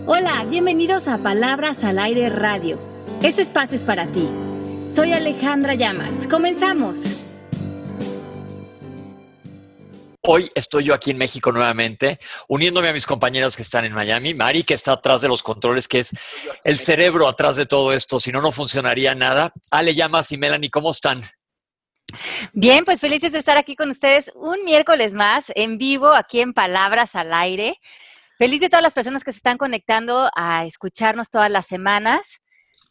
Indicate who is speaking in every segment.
Speaker 1: Hola, bienvenidos a Palabras al Aire Radio. Este espacio es para ti. Soy Alejandra Llamas. ¡Comenzamos!
Speaker 2: Hoy estoy yo aquí en México nuevamente, uniéndome a mis compañeras que están en Miami. Mari, que está atrás de los controles, que es el cerebro atrás de todo esto. Si no, no funcionaría nada. Ale Llamas y Melanie, ¿cómo están?
Speaker 3: Bien, pues felices de estar aquí con ustedes un miércoles más en vivo aquí en Palabras al Aire. Feliz de todas las personas que se están conectando a escucharnos todas las semanas.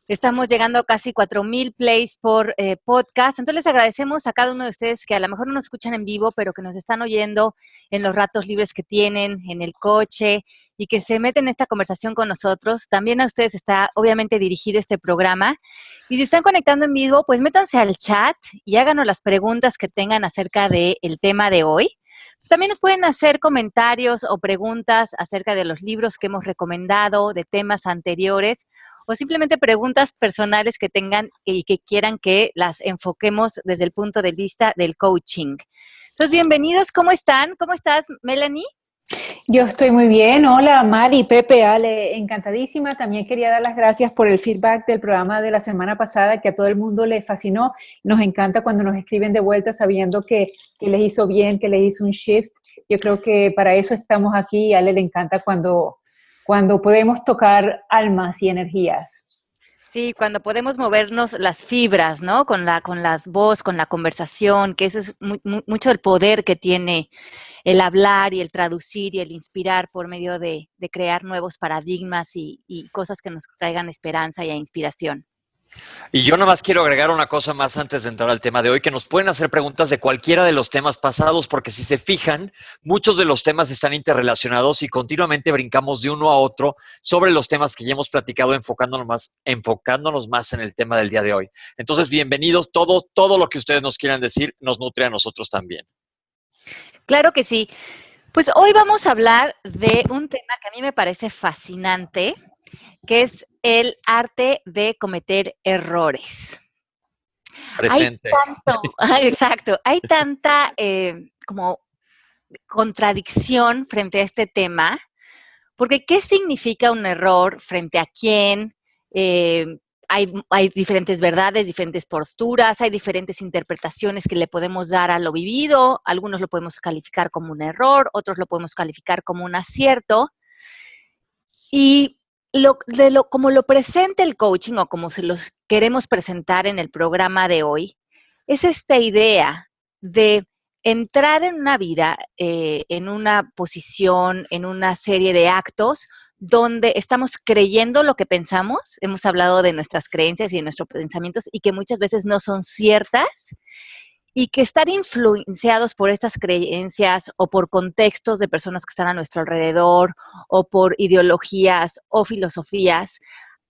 Speaker 3: Estamos llegando a casi 4,000 plays por podcast. Entonces les agradecemos a cada uno de ustedes que a lo mejor no nos escuchan en vivo, pero que nos están oyendo en los ratos libres que tienen, en el coche, y que se meten en esta conversación con nosotros. También a ustedes está obviamente dirigido este programa. Y si están conectando en vivo, pues métanse al chat y háganos las preguntas que tengan acerca del tema de hoy. También nos pueden hacer comentarios o preguntas acerca de los libros que hemos recomendado, de temas anteriores, o simplemente preguntas personales que tengan y que quieran que las enfoquemos desde el punto de vista del coaching. Entonces, bienvenidos. ¿Cómo están? ¿Cómo estás, Melanie?
Speaker 4: Yo estoy muy bien. Hola, Mari, Pepe, Ale, encantadísima. También quería dar las gracias por el feedback del programa de la semana pasada, que a todo el mundo le fascinó. Nos encanta cuando nos escriben de vuelta sabiendo que les hizo bien, que les hizo un shift. Yo creo que para eso estamos aquí. A Ale le encanta cuando podemos tocar almas y energías.
Speaker 3: Sí, cuando podemos movernos las fibras, ¿no? Con la voz, con la conversación, que eso es mucho el poder que tiene el hablar y el traducir y el inspirar por medio de crear nuevos paradigmas y cosas que nos traigan esperanza y inspiración.
Speaker 2: Y yo nada más quiero agregar una cosa más antes de entrar al tema de hoy, que nos pueden hacer preguntas de cualquiera de los temas pasados, porque si se fijan, muchos de los temas están interrelacionados y continuamente brincamos de uno a otro sobre los temas que ya hemos platicado, enfocándonos más en el tema del día de hoy. Entonces, bienvenidos. Todo lo que ustedes nos quieran decir nos nutre a nosotros también.
Speaker 3: Claro que sí. Pues hoy vamos a hablar de un tema que a mí me parece fascinante, que es el arte de cometer errores.
Speaker 2: Presente.
Speaker 3: Exacto, hay tanta como contradicción frente a este tema, porque ¿qué significa un error? ¿Frente a quién? Hay diferentes verdades, diferentes posturas, hay diferentes interpretaciones que le podemos dar a lo vivido. Algunos lo podemos calificar como un error, otros lo podemos calificar como un acierto. Y como lo presenta el coaching o como se los queremos presentar en el programa de hoy, es esta idea de entrar en una vida, en una posición, en una serie de actos donde estamos creyendo lo que pensamos. Hemos hablado de nuestras creencias y de nuestros pensamientos y que muchas veces no son ciertas, y que estar influenciados por estas creencias o por contextos de personas que están a nuestro alrededor o por ideologías o filosofías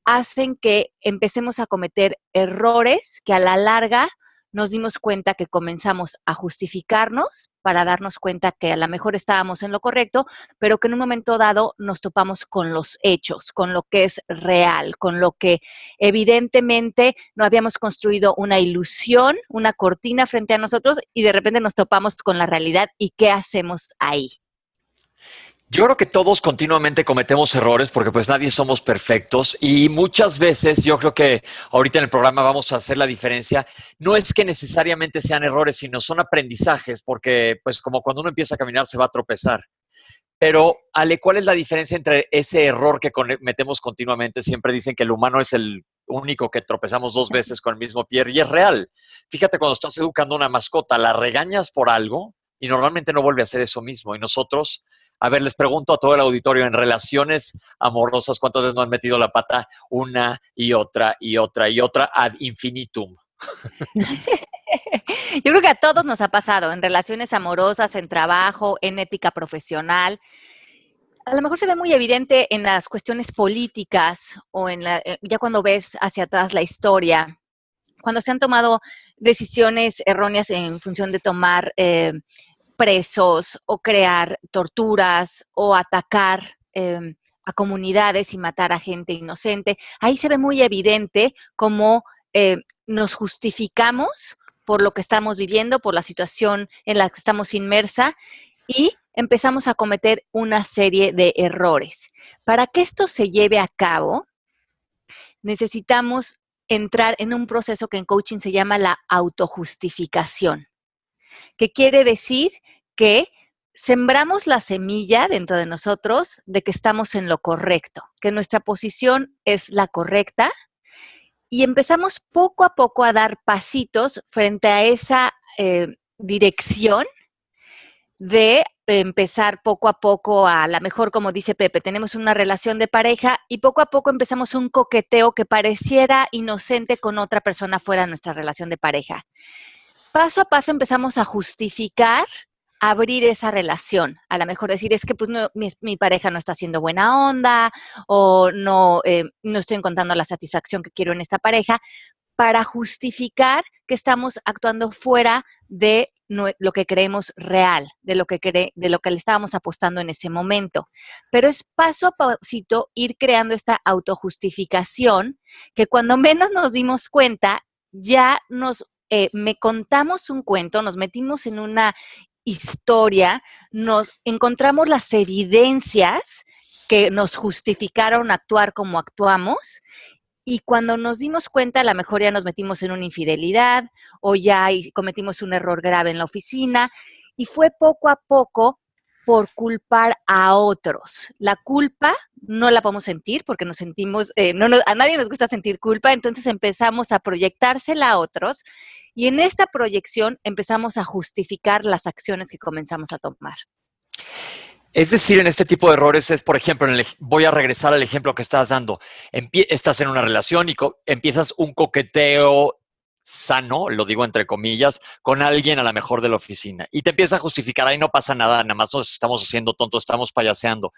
Speaker 3: hacen que empecemos a cometer errores que a la larga nos dimos cuenta que comenzamos a justificarnos para darnos cuenta que a lo mejor estábamos en lo correcto, pero que en un momento dado nos topamos con los hechos, con lo que es real, con lo que evidentemente no habíamos construido una ilusión, una cortina frente a nosotros, y de repente nos topamos con la realidad. ¿Y qué hacemos ahí?
Speaker 2: Yo creo que todos continuamente cometemos errores porque pues nadie somos perfectos y muchas veces yo creo que ahorita en el programa vamos a hacer la diferencia. No es que necesariamente sean errores, sino son aprendizajes, porque pues como cuando uno empieza a caminar se va a tropezar. Pero Ale, ¿cuál es la diferencia entre ese error que cometemos continuamente? Siempre dicen que el humano es el único que tropezamos 2 veces con el mismo pie y es real. Fíjate, cuando estás educando a una mascota, la regañas por algo y normalmente no vuelve a hacer eso mismo. Y nosotros, a ver, les pregunto a todo el auditorio, en relaciones amorosas, ¿cuántas veces no han metido la pata una y otra y otra y otra ad infinitum?
Speaker 3: Yo creo que a todos nos ha pasado en relaciones amorosas, en trabajo, en ética profesional. A lo mejor se ve muy evidente en las cuestiones políticas o ya cuando ves hacia atrás la historia, cuando se han tomado decisiones erróneas en función de tomar presos o crear torturas o atacar a comunidades y matar a gente inocente. Ahí se ve muy evidente cómo nos justificamos por lo que estamos viviendo, por la situación en la que estamos inmersa, y empezamos a cometer una serie de errores. Para que esto se lleve a cabo, necesitamos entrar en un proceso que en coaching se llama la autojustificación, que quiere decir que sembramos la semilla dentro de nosotros de que estamos en lo correcto, que nuestra posición es la correcta y empezamos poco a poco a dar pasitos frente a esa dirección de empezar poco a poco a la mejor, como dice Pepe, tenemos una relación de pareja y poco a poco empezamos un coqueteo que pareciera inocente con otra persona fuera de nuestra relación de pareja. Paso a paso empezamos a justificar abrir esa relación. A lo mejor decir, es que pues, no, mi pareja no está haciendo buena onda o no estoy encontrando la satisfacción que quiero en esta pareja, para justificar que estamos actuando fuera de lo que creemos real, de lo que le estábamos apostando en ese momento. Pero es paso a pasito ir creando esta autojustificación que cuando menos nos dimos cuenta, ya me contamos un cuento, nos metimos en una historia, nos encontramos las evidencias que nos justificaron actuar como actuamos. Y cuando nos dimos cuenta, a lo mejor ya nos metimos en una infidelidad o ya cometimos un error grave en la oficina y fue poco a poco por culpar a otros. La culpa no la podemos sentir porque nos sentimos, a nadie nos gusta sentir culpa, entonces empezamos a proyectársela a otros y en esta proyección empezamos a justificar las acciones que comenzamos a tomar.
Speaker 2: Es decir, en este tipo de errores es, por ejemplo, voy a regresar al ejemplo que estás dando. Estás en una relación y empiezas un coqueteo sano, lo digo entre comillas, con alguien a lo mejor de la oficina. Y te empiezas a justificar, ahí no pasa nada, nada más nos estamos haciendo tontos, estamos payaseando.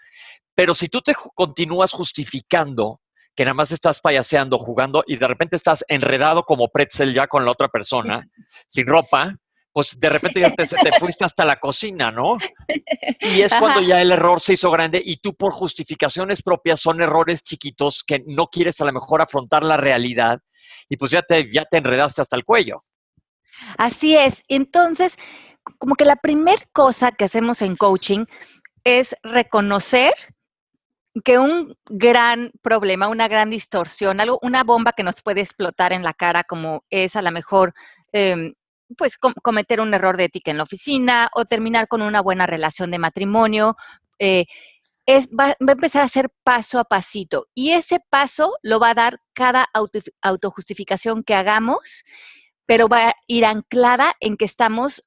Speaker 2: Pero si tú te continúas justificando que nada más estás payaseando, jugando, y de repente estás enredado como pretzel ya con la otra persona, sin ropa, pues de repente ya te fuiste hasta la cocina, ¿no? Y es cuando ya el error se hizo grande y tú por justificaciones propias son errores chiquitos que no quieres a lo mejor afrontar la realidad y pues ya te enredaste hasta el cuello.
Speaker 3: Así es. Entonces, como que la primera cosa que hacemos en coaching es reconocer que un gran problema, una gran distorsión, una bomba que nos puede explotar en la cara como es a lo mejor pues cometer un error de ética en la oficina o terminar con una buena relación de matrimonio, va a empezar a ser paso a pasito. Y ese paso lo va a dar cada autojustificación que hagamos, pero va a ir anclada en que estamos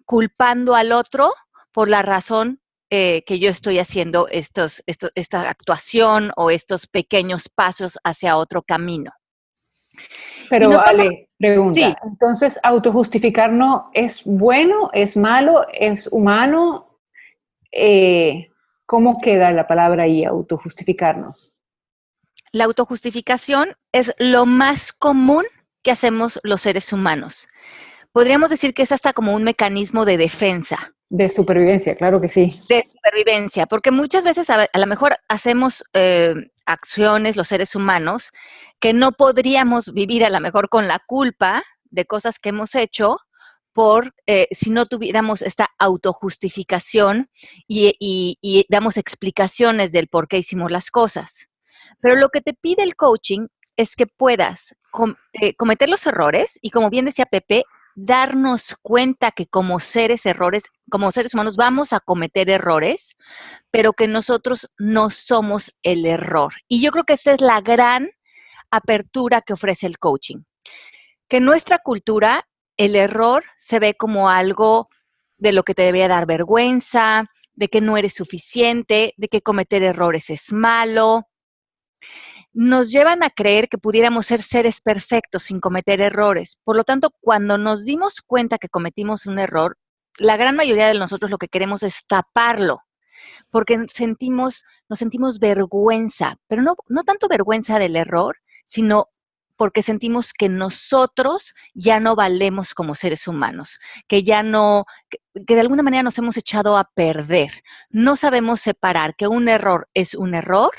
Speaker 3: culpando al otro por la razón que yo estoy haciendo esta actuación o estos pequeños pasos hacia otro camino.
Speaker 4: Pero Ale, pregunta, sí. Entonces, ¿autojustificarnos es bueno, es malo, es humano? ¿Cómo queda la palabra ahí, autojustificarnos?
Speaker 3: La autojustificación es lo más común que hacemos los seres humanos. Podríamos decir que es hasta como un mecanismo de defensa.
Speaker 4: De supervivencia, claro que sí.
Speaker 3: De supervivencia, porque muchas veces a lo mejor hacemos acciones los seres humanos que no podríamos vivir a lo mejor con la culpa de cosas que hemos hecho si no tuviéramos esta autojustificación y damos explicaciones del por qué hicimos las cosas. Pero lo que te pide el coaching es que puedas cometer los errores y, como bien decía Pepe, darnos cuenta que como seres humanos vamos a cometer errores, pero que nosotros no somos el error. Y yo creo que esa es la gran apertura que ofrece el coaching. Que en nuestra cultura el error se ve como algo de lo que te debería dar vergüenza, de que no eres suficiente, de que cometer errores es malo. Nos llevan a creer que pudiéramos ser seres perfectos sin cometer errores. Por lo tanto, cuando nos dimos cuenta que cometimos un error, la gran mayoría de nosotros lo que queremos es taparlo, porque nos sentimos vergüenza, pero no tanto vergüenza del error, sino porque sentimos que nosotros ya no valemos como seres humanos, que de alguna manera nos hemos echado a perder. No sabemos separar que un error es un error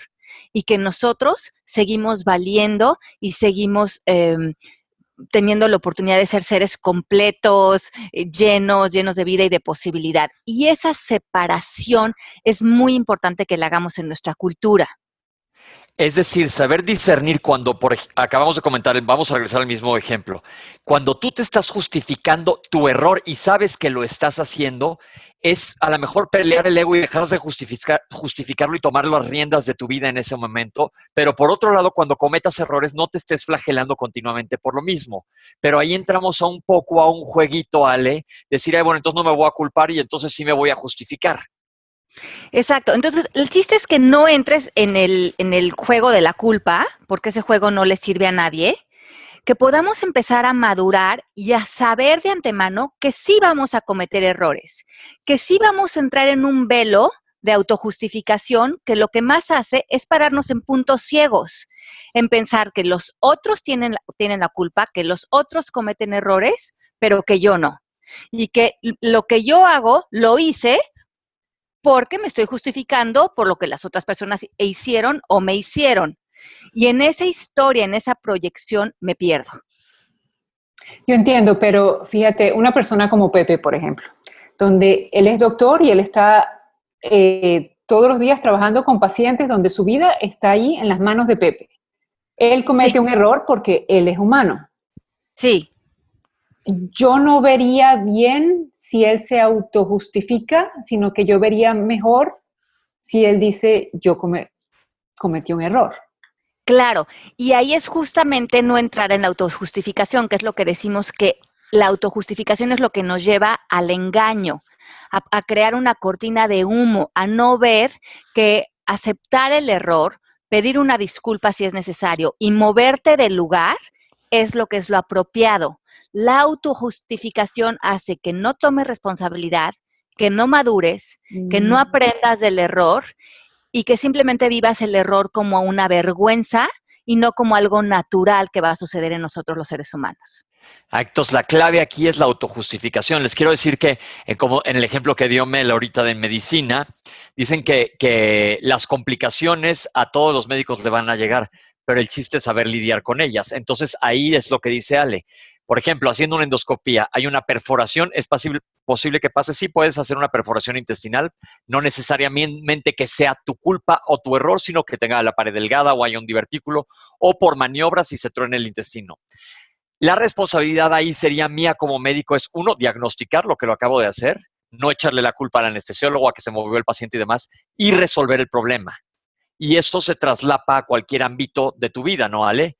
Speaker 3: y que nosotros seguimos valiendo y seguimos teniendo la oportunidad de ser seres completos, llenos de vida y de posibilidad. Y esa separación es muy importante que la hagamos en nuestra cultura.
Speaker 2: Es decir, saber discernir cuando, acabamos de comentar, vamos a regresar al mismo ejemplo, cuando tú te estás justificando tu error y sabes que lo estás haciendo, es a lo mejor pelear el ego y dejar de justificarlo y tomar las riendas de tu vida en ese momento, pero por otro lado, cuando cometas errores, no te estés flagelando continuamente por lo mismo. Pero ahí entramos a un poco a un jueguito, Ale, decir, ay, bueno, entonces no me voy a culpar y entonces sí me voy a justificar.
Speaker 3: Exacto. Entonces, el chiste es que no entres en el juego de la culpa, porque ese juego no le sirve a nadie, que podamos empezar a madurar y a saber de antemano que sí vamos a cometer errores, que sí vamos a entrar en un velo de autojustificación que lo que más hace es pararnos en puntos ciegos, en pensar que los otros tienen la culpa, que los otros cometen errores, pero que yo no. Y que lo que yo hago, lo hice porque me estoy justificando por lo que las otras personas hicieron o me hicieron. Y en esa historia, en esa proyección, me pierdo.
Speaker 4: Yo entiendo, pero fíjate, una persona como Pepe, por ejemplo, donde él es doctor y él está todos los días trabajando con pacientes donde su vida está ahí en las manos de Pepe. Él comete un error porque él es humano.
Speaker 3: Sí.
Speaker 4: Yo no vería bien si él se autojustifica, sino que yo vería mejor si él dice, yo cometí un error.
Speaker 3: Claro, y ahí es justamente no entrar en la autojustificación, que es lo que decimos que la autojustificación es lo que nos lleva al engaño, a crear una cortina de humo, a no ver que aceptar el error, pedir una disculpa si es necesario y moverte del lugar es lo que es lo apropiado. La autojustificación hace que no tomes responsabilidad, que no madures, que no aprendas del error y que simplemente vivas el error como una vergüenza y no como algo natural que va a suceder en nosotros los seres humanos.
Speaker 2: Entonces, la clave aquí es la autojustificación. Les quiero decir que, como en el ejemplo que dio Mel ahorita de medicina, dicen que las complicaciones a todos los médicos le van a llegar, pero el chiste es saber lidiar con ellas. Entonces, ahí es lo que dice Ale. Por ejemplo, haciendo una endoscopía, hay una perforación, ¿es posible que pase? Sí, puedes hacer una perforación intestinal, no necesariamente que sea tu culpa o tu error, sino que tenga la pared delgada o haya un divertículo, o por maniobras si se truena el intestino. La responsabilidad ahí sería mía como médico es, uno, diagnosticar lo que lo acabo de hacer, no echarle la culpa al anestesiólogo, a que se movió el paciente y demás, y resolver el problema. Y esto se traslapa a cualquier ámbito de tu vida, ¿no, Ale?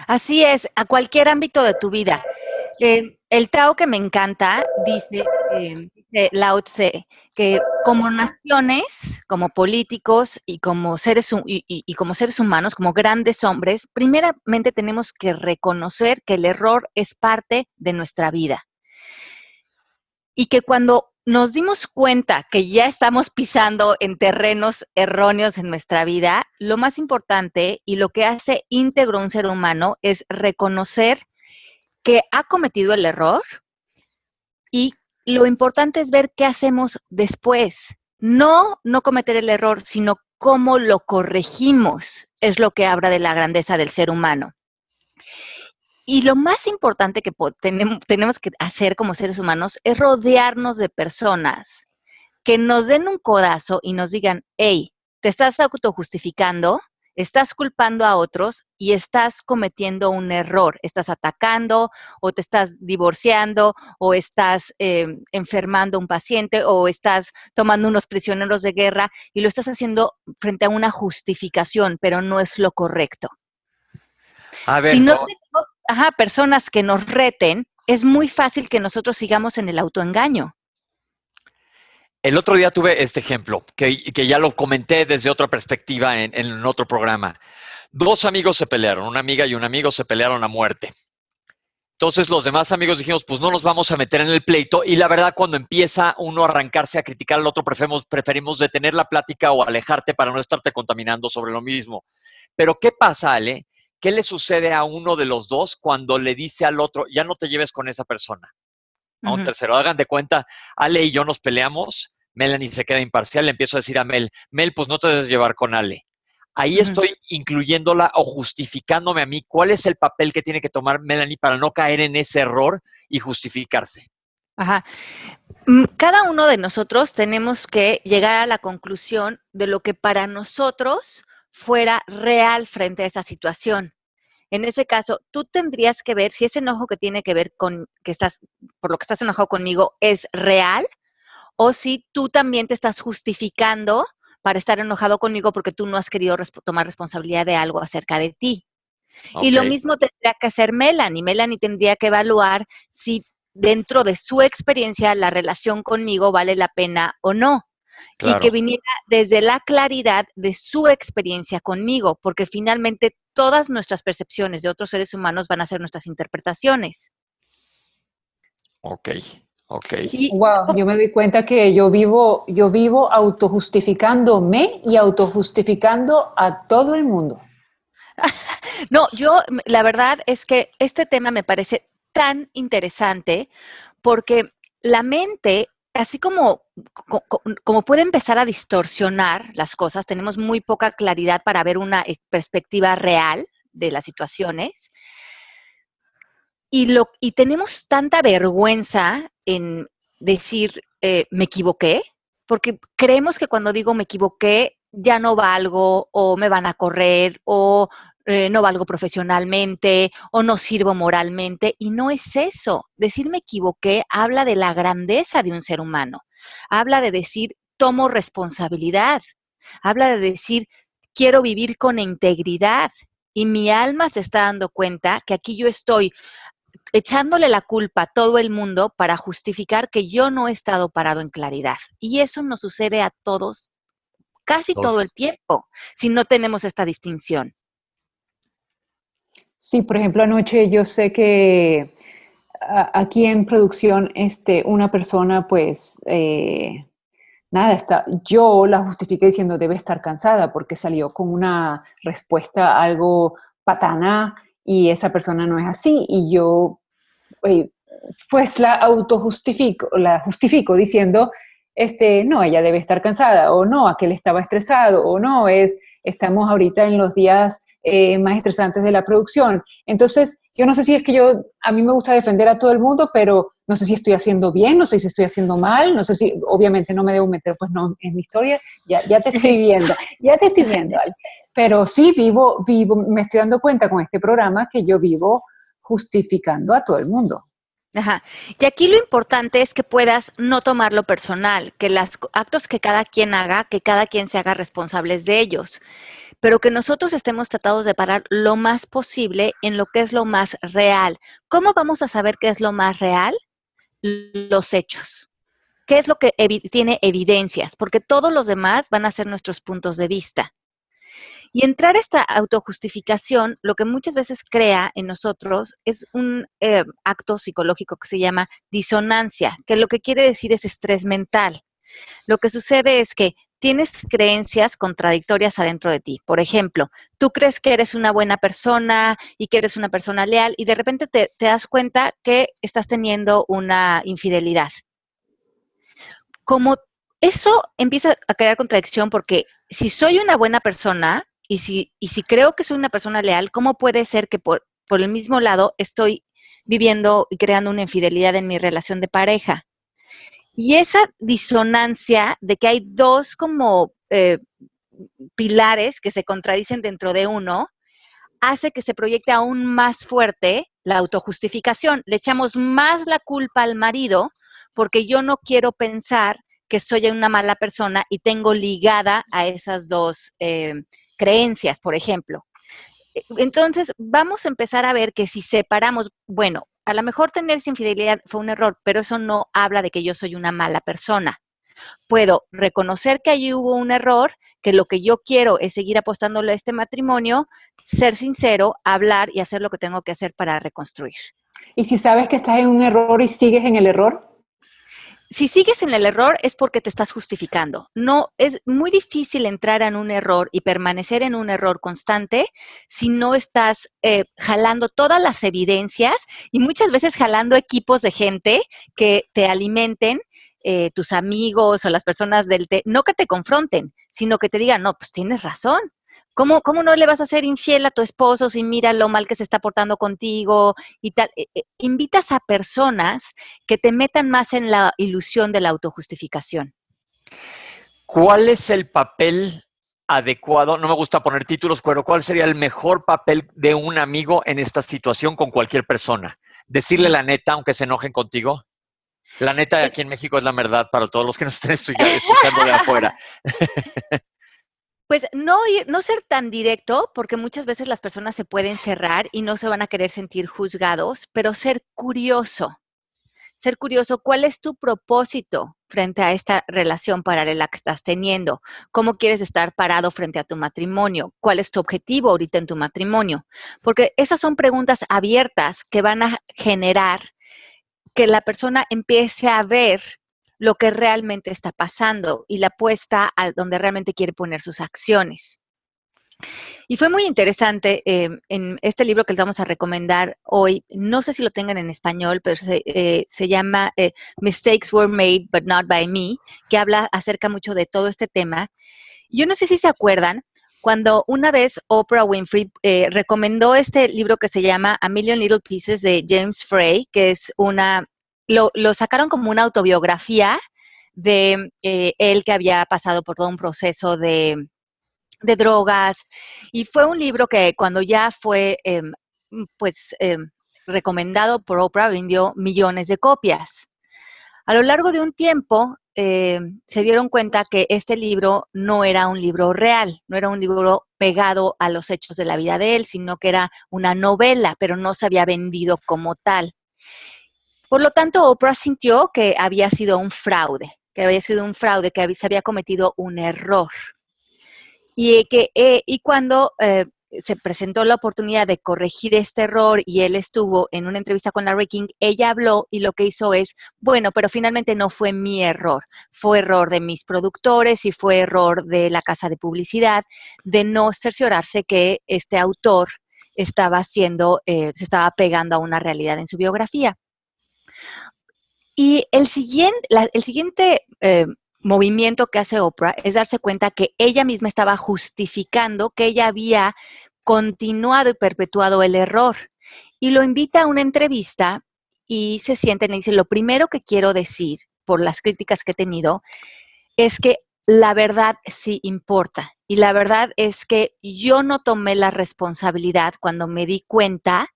Speaker 3: Así es, a cualquier ámbito de tu vida. El Tao que me encanta dice Lao Tse, que como naciones, como políticos y como como seres humanos, como grandes hombres, primeramente tenemos que reconocer que el error es parte de nuestra vida. Y que cuando nos dimos cuenta que ya estamos pisando en terrenos erróneos en nuestra vida, lo más importante y lo que hace íntegro un ser humano es reconocer que ha cometido el error y lo importante es ver qué hacemos después. No cometer el error, sino cómo lo corregimos, es lo que habla de la grandeza del ser humano. Y lo más importante que tenemos que hacer como seres humanos es rodearnos de personas que nos den un codazo y nos digan, hey, te estás autojustificando, estás culpando a otros y estás cometiendo un error. Estás atacando o te estás divorciando o estás enfermando a un paciente o estás tomando unos prisioneros de guerra y lo estás haciendo frente a una justificación, pero no es lo correcto.
Speaker 2: A ver,
Speaker 3: si no tenemos personas que nos reten, es muy fácil que nosotros sigamos en el autoengaño.
Speaker 2: El otro día tuve este ejemplo, que ya lo comenté desde otra perspectiva en otro programa. Dos amigos se pelearon, una amiga y un amigo se pelearon a muerte. Entonces los demás amigos dijimos, pues no nos vamos a meter en el pleito, y la verdad cuando empieza uno a arrancarse a criticar al otro, preferimos detener la plática o alejarte para no estarte contaminando sobre lo mismo. Pero ¿qué pasa, Ale? ¿Qué le sucede a uno de los dos cuando le dice al otro, ya no te lleves con esa persona? A un tercero, hagan de cuenta, Ale y yo nos peleamos, Melanie se queda imparcial, le empiezo a decir a Mel, pues no te debes llevar con Ale. ahí estoy incluyéndola o justificándome a mí cuál es el papel que tiene que tomar Melanie para no caer en ese error y justificarse.
Speaker 3: Ajá. Cada uno de nosotros tenemos que llegar a la conclusión de lo que para nosotros fuera real frente a esa situación. En ese caso, tú tendrías que ver si ese enojo que tiene que ver con por lo que estás enojado conmigo es real, o si tú también te estás justificando para estar enojado conmigo porque tú no has querido tomar responsabilidad de algo acerca de ti. Y lo mismo tendría que hacer Melanie. Melanie tendría que evaluar si dentro de su experiencia la relación conmigo vale la pena o no. Claro. Y que viniera desde la claridad de su experiencia conmigo, porque finalmente todas nuestras percepciones de otros seres humanos van a ser nuestras interpretaciones.
Speaker 2: Ok.
Speaker 4: Wow, yo me doy cuenta que yo vivo autojustificándome y autojustificando a todo el mundo.
Speaker 3: No, la verdad es que este tema me parece tan interesante porque la mente, así como puede empezar a distorsionar las cosas, tenemos muy poca claridad para ver una perspectiva real de las situaciones y tenemos tanta vergüenza en decir me equivoqué, porque creemos que cuando digo me equivoqué ya no valgo o me van a correr o no valgo profesionalmente o no sirvo moralmente, y no es eso. Decir me equivoqué habla de la grandeza de un ser humano, habla de decir tomo responsabilidad, habla de decir quiero vivir con integridad y mi alma se está dando cuenta que aquí yo estoy echándole la culpa a todo el mundo para justificar que yo no he estado parado en claridad. Y eso nos sucede a todos casi todo el tiempo, si no tenemos esta distinción.
Speaker 4: Sí, por ejemplo, anoche yo sé que aquí en producción una persona pues yo la justifiqué diciendo debe estar cansada porque salió con una respuesta algo patana y esa persona no es así, y yo pues la justifico diciendo no, ella debe estar cansada, o no, aquel estaba estresado, o no, estamos ahorita en los días más estresantes de la producción. Entonces, yo no sé si es que a mí me gusta defender a todo el mundo, pero no sé si estoy haciendo bien, no sé si estoy haciendo mal, no sé si, obviamente no me debo meter, pues no, en mi historia, ya te estoy viendo, Ale. Pero sí vivo, me estoy dando cuenta con este programa que yo vivo justificando a todo el mundo.
Speaker 3: Ajá. Y aquí lo importante es que puedas no tomarlo personal, que los actos que cada quien haga, que cada quien se haga responsables de ellos, pero que nosotros estemos tratados de parar lo más posible en lo que es lo más real. ¿Cómo vamos a saber qué es lo más real? Los hechos. ¿Qué es lo que tiene evidencias? Porque todos los demás van a ser nuestros puntos de vista. Y entrar a esta autojustificación, lo que muchas veces crea en nosotros es un acto psicológico que se llama disonancia, que lo que quiere decir es estrés mental. Lo que sucede es que tienes creencias contradictorias adentro de ti. Por ejemplo, tú crees que eres una buena persona y que eres una persona leal y de repente te das cuenta que estás teniendo una infidelidad. Como eso empieza a crear contradicción, porque si soy una buena persona y si creo que soy una persona leal, ¿cómo puede ser que por el mismo lado estoy viviendo y creando una infidelidad en mi relación de pareja? Y esa disonancia de que hay dos como pilares que se contradicen dentro de uno, hace que se proyecte aún más fuerte la autojustificación. Le echamos más la culpa al marido porque yo no quiero pensar que soy una mala persona y tengo ligada a esas dos creencias, por ejemplo. Entonces, vamos a empezar a ver que si separamos, bueno, a lo mejor tener esa infidelidad fue un error, pero eso no habla de que yo soy una mala persona. Puedo reconocer que allí hubo un error, que lo que yo quiero es seguir apostándole a este matrimonio, ser sincero, hablar y hacer lo que tengo que hacer para reconstruir.
Speaker 4: ¿Y si sabes que estás en un error y sigues en el error?
Speaker 3: Si sigues en el error es porque te estás justificando. No, es muy difícil entrar en un error y permanecer en un error constante si no estás jalando todas las evidencias y muchas veces jalando equipos de gente que te alimenten, tus amigos o las personas no que te confronten, sino que te digan, no, pues tienes razón. ¿Cómo no le vas a ser infiel a tu esposo si mira lo mal que se está portando contigo y tal? Invitas a personas que te metan más en la ilusión de la autojustificación.
Speaker 2: ¿Cuál es el papel adecuado? No me gusta poner títulos, pero ¿cuál sería el mejor papel de un amigo en esta situación con cualquier persona? ¿Decirle la neta, aunque se enojen contigo? La neta aquí en México es la verdad para todos los que nos estén escuchando de afuera.
Speaker 3: Pues no ser tan directo, porque muchas veces las personas se pueden cerrar y no se van a querer sentir juzgados, pero ser curioso. Ser curioso, ¿cuál es tu propósito frente a esta relación paralela que estás teniendo? ¿Cómo quieres estar parado frente a tu matrimonio? ¿Cuál es tu objetivo ahorita en tu matrimonio? Porque esas son preguntas abiertas que van a generar que la persona empiece a ver lo que realmente está pasando y la apuesta a donde realmente quiere poner sus acciones. Y fue muy interesante en este libro que les vamos a recomendar hoy. No sé si lo tengan en español, pero se llama Mistakes Were Made But Not By Me, que habla acerca mucho de todo este tema. Yo no sé si se acuerdan, cuando una vez Oprah Winfrey recomendó este libro que se llama A Million Little Pieces de James Frey, que es lo sacaron como una autobiografía de él que había pasado por todo un proceso de drogas, y fue un libro que cuando ya fue recomendado por Oprah vendió millones de copias. A lo largo de un tiempo se dieron cuenta que este libro no era un libro real, no era un libro pegado a los hechos de la vida de él, sino que era una novela, pero no se había vendido como tal. Por lo tanto, Oprah sintió que había sido un fraude, que se había cometido un error. Y cuando se presentó la oportunidad de corregir este error y él estuvo en una entrevista con Larry King, ella habló y lo que hizo es, bueno, pero finalmente no fue mi error, fue error de mis productores y fue error de la casa de publicidad de no cerciorarse que este autor estaba se estaba pegando a una realidad en su biografía. Y el siguiente movimiento que hace Oprah es darse cuenta que ella misma estaba justificando que ella había continuado y perpetuado el error. Y lo invita a una entrevista y se sienten y dice, lo primero que quiero decir, por las críticas que he tenido, es que la verdad sí importa. Y la verdad es que yo no tomé la responsabilidad cuando me di cuenta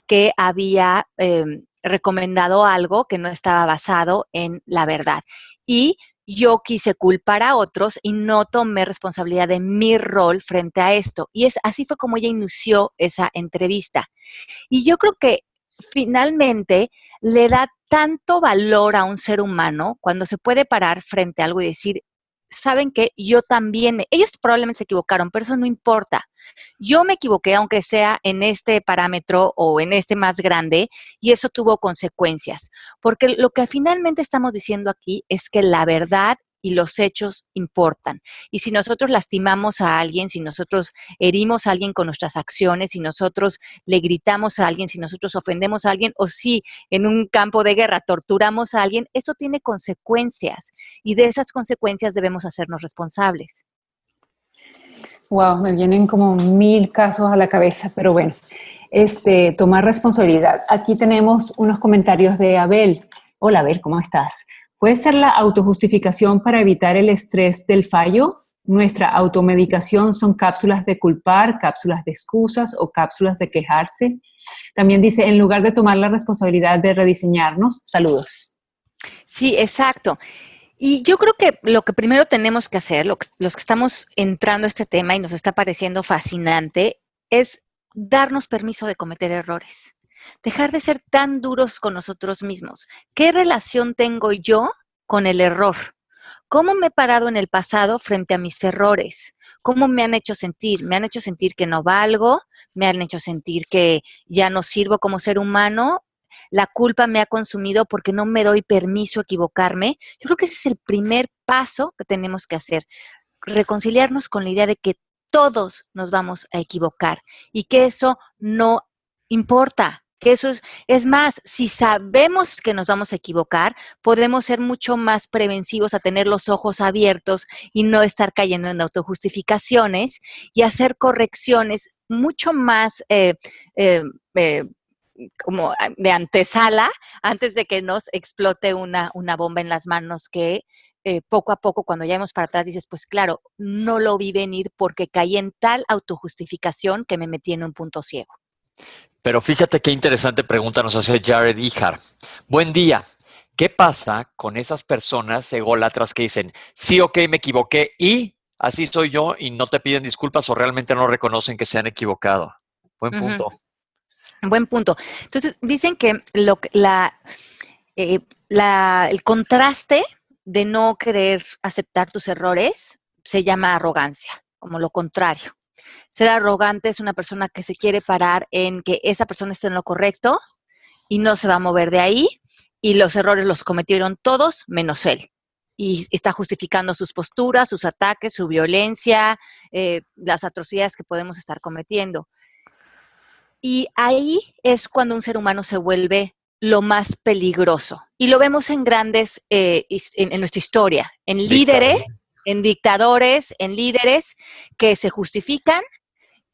Speaker 3: que había recomendado algo que no estaba basado en la verdad. Y yo quise culpar a otros y no tomé responsabilidad de mi rol frente a esto. Y así fue como ella inició esa entrevista. Y yo creo que finalmente le da tanto valor a un ser humano cuando se puede parar frente a algo y decir, ¿saben qué? Yo también, ellos probablemente se equivocaron, pero eso no importa. Yo me equivoqué, aunque sea en este parámetro o en este más grande, y eso tuvo consecuencias. Porque lo que finalmente estamos diciendo aquí es que la verdad y los hechos importan. Y si nosotros lastimamos a alguien, si nosotros herimos a alguien con nuestras acciones, si nosotros le gritamos a alguien, si nosotros ofendemos a alguien, o si en un campo de guerra torturamos a alguien, eso tiene consecuencias. Y de esas consecuencias debemos hacernos responsables.
Speaker 4: Wow, me vienen como 1000 casos a la cabeza, pero bueno, tomar responsabilidad. Aquí tenemos unos comentarios de Abel. Hola, Abel, ¿cómo estás? ¿Puede ser la autojustificación para evitar el estrés del fallo? ¿Nuestra automedicación son cápsulas de culpar, cápsulas de excusas o cápsulas de quejarse? También dice, en lugar de tomar la responsabilidad de rediseñarnos, saludos.
Speaker 3: Sí, exacto. Y yo creo que lo que primero tenemos que hacer, los que estamos entrando a este tema y nos está pareciendo fascinante, es darnos permiso de cometer errores. Dejar de ser tan duros con nosotros mismos. ¿Qué relación tengo yo con el error? ¿Cómo me he parado en el pasado frente a mis errores? ¿Cómo me han hecho sentir? ¿Me han hecho sentir que no valgo? ¿Me han hecho sentir que ya no sirvo como ser humano? La culpa me ha consumido porque no me doy permiso a equivocarme. Yo creo que ese es el primer paso que tenemos que hacer. Reconciliarnos con la idea de que todos nos vamos a equivocar y que eso no importa. Que eso es más, si sabemos que nos vamos a equivocar, podemos ser mucho más prevensivos a tener los ojos abiertos y no estar cayendo en autojustificaciones y hacer correcciones mucho más como de antesala antes de que nos explote una bomba en las manos que poco a poco, cuando ya vamos para atrás, dices, pues claro, no lo vi venir porque caí en tal autojustificación que me metí en un punto ciego.
Speaker 2: Pero fíjate qué interesante pregunta nos hace Jared Ijar. Buen día. ¿Qué pasa con esas personas ególatras que dicen, sí, ok, me equivoqué y así soy yo y no te piden disculpas o realmente no reconocen que se han equivocado? Buen punto.
Speaker 3: Buen punto. Entonces, dicen que el contraste de no querer aceptar tus errores se llama arrogancia, como lo contrario. Ser arrogante es una persona que se quiere parar en que esa persona esté en lo correcto y no se va a mover de ahí y los errores los cometieron todos menos él. Y está justificando sus posturas, sus ataques, su violencia, las atrocidades que podemos estar cometiendo. Y ahí es cuando un ser humano se vuelve lo más peligroso. Y lo vemos en grandes, en nuestra historia, en líderes, en dictadores, en líderes que se justifican,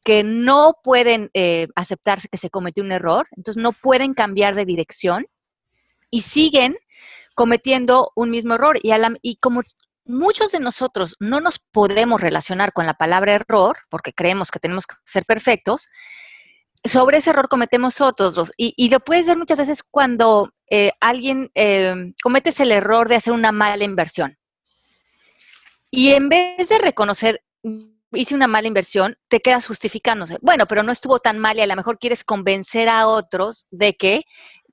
Speaker 3: que no pueden aceptarse que se cometió un error, entonces no pueden cambiar de dirección y siguen cometiendo un mismo error. Y como muchos de nosotros no nos podemos relacionar con la palabra error, porque creemos que tenemos que ser perfectos, sobre ese error cometemos otros. Y lo puedes ver muchas veces cuando alguien cometes el error de hacer una mala inversión. Y en vez de reconocer, hice una mala inversión, te quedas justificándose. Bueno, pero no estuvo tan mal y a lo mejor quieres convencer a otros de que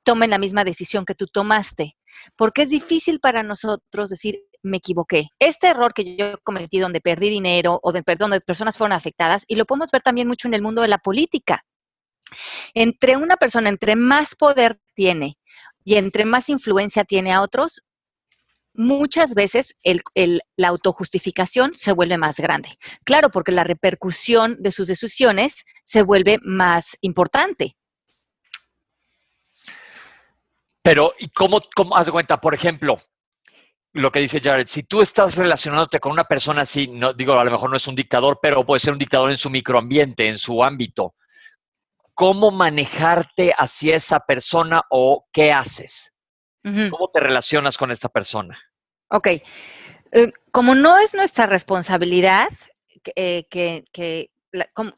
Speaker 3: tomen la misma decisión que tú tomaste. Porque es difícil para nosotros decir, me equivoqué. Este error que yo cometí donde perdí dinero o donde personas fueron afectadas, y lo podemos ver también mucho en el mundo de la política. Entre una persona, entre más poder tiene y entre más influencia tiene a otros, muchas veces la autojustificación se vuelve más grande. Claro, porque la repercusión de sus decisiones se vuelve más importante.
Speaker 2: Pero, ¿y cómo haz de cuenta? Por ejemplo, lo que dice Jared, si tú estás relacionándote con una persona así, no digo, a lo mejor no es un dictador, pero puede ser un dictador en su microambiente, en su ámbito. ¿Cómo manejarte hacia esa persona o qué haces? ¿Cómo te relacionas con esta persona?
Speaker 3: Ok. Como no es nuestra responsabilidad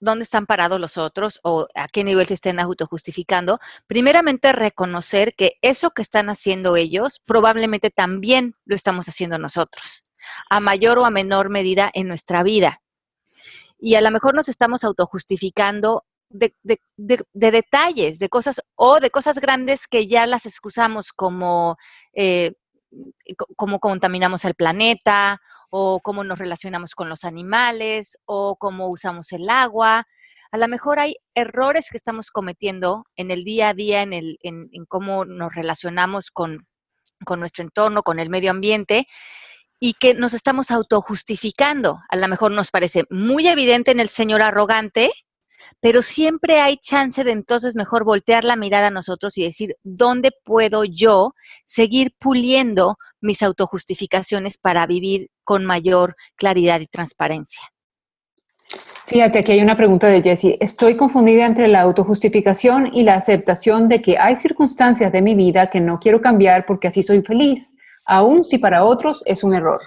Speaker 3: dónde están parados los otros o a qué nivel se estén autojustificando, primeramente reconocer que eso que están haciendo ellos probablemente también lo estamos haciendo nosotros, a mayor o a menor medida en nuestra vida. Y a lo mejor nos estamos autojustificando de detalles, de cosas grandes que ya las excusamos como cómo contaminamos el planeta, o cómo nos relacionamos con los animales, o cómo usamos el agua. A lo mejor hay errores que estamos cometiendo en el día a día, en cómo nos relacionamos con nuestro entorno, con el medio ambiente, y que nos estamos autojustificando. A lo mejor nos parece muy evidente en el señor arrogante, pero siempre hay chance de entonces mejor voltear la mirada a nosotros y decir, ¿dónde puedo yo seguir puliendo mis autojustificaciones para vivir con mayor claridad y transparencia?
Speaker 4: Fíjate, aquí hay una pregunta de Jessie. Estoy confundida entre la autojustificación y la aceptación de que hay circunstancias de mi vida que no quiero cambiar porque así soy feliz, aun si para otros es un error.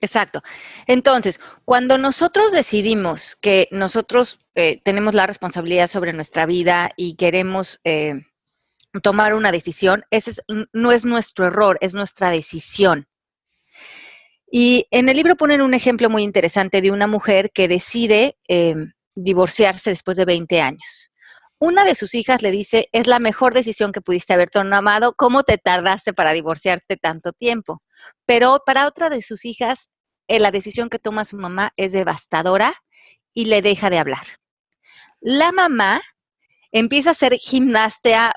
Speaker 3: Exacto. Entonces, cuando nosotros decidimos que nosotros tenemos la responsabilidad sobre nuestra vida y queremos tomar una decisión, no es nuestro error, es nuestra decisión. Y en el libro ponen un ejemplo muy interesante de una mujer que decide divorciarse después de 20 años. Una de sus hijas le dice, es la mejor decisión que pudiste haber tomado, ¿cómo te tardaste para divorciarte tanto tiempo? Pero para otra de sus hijas, la decisión que toma su mamá es devastadora y le deja de hablar. La mamá empieza a hacer gimnasia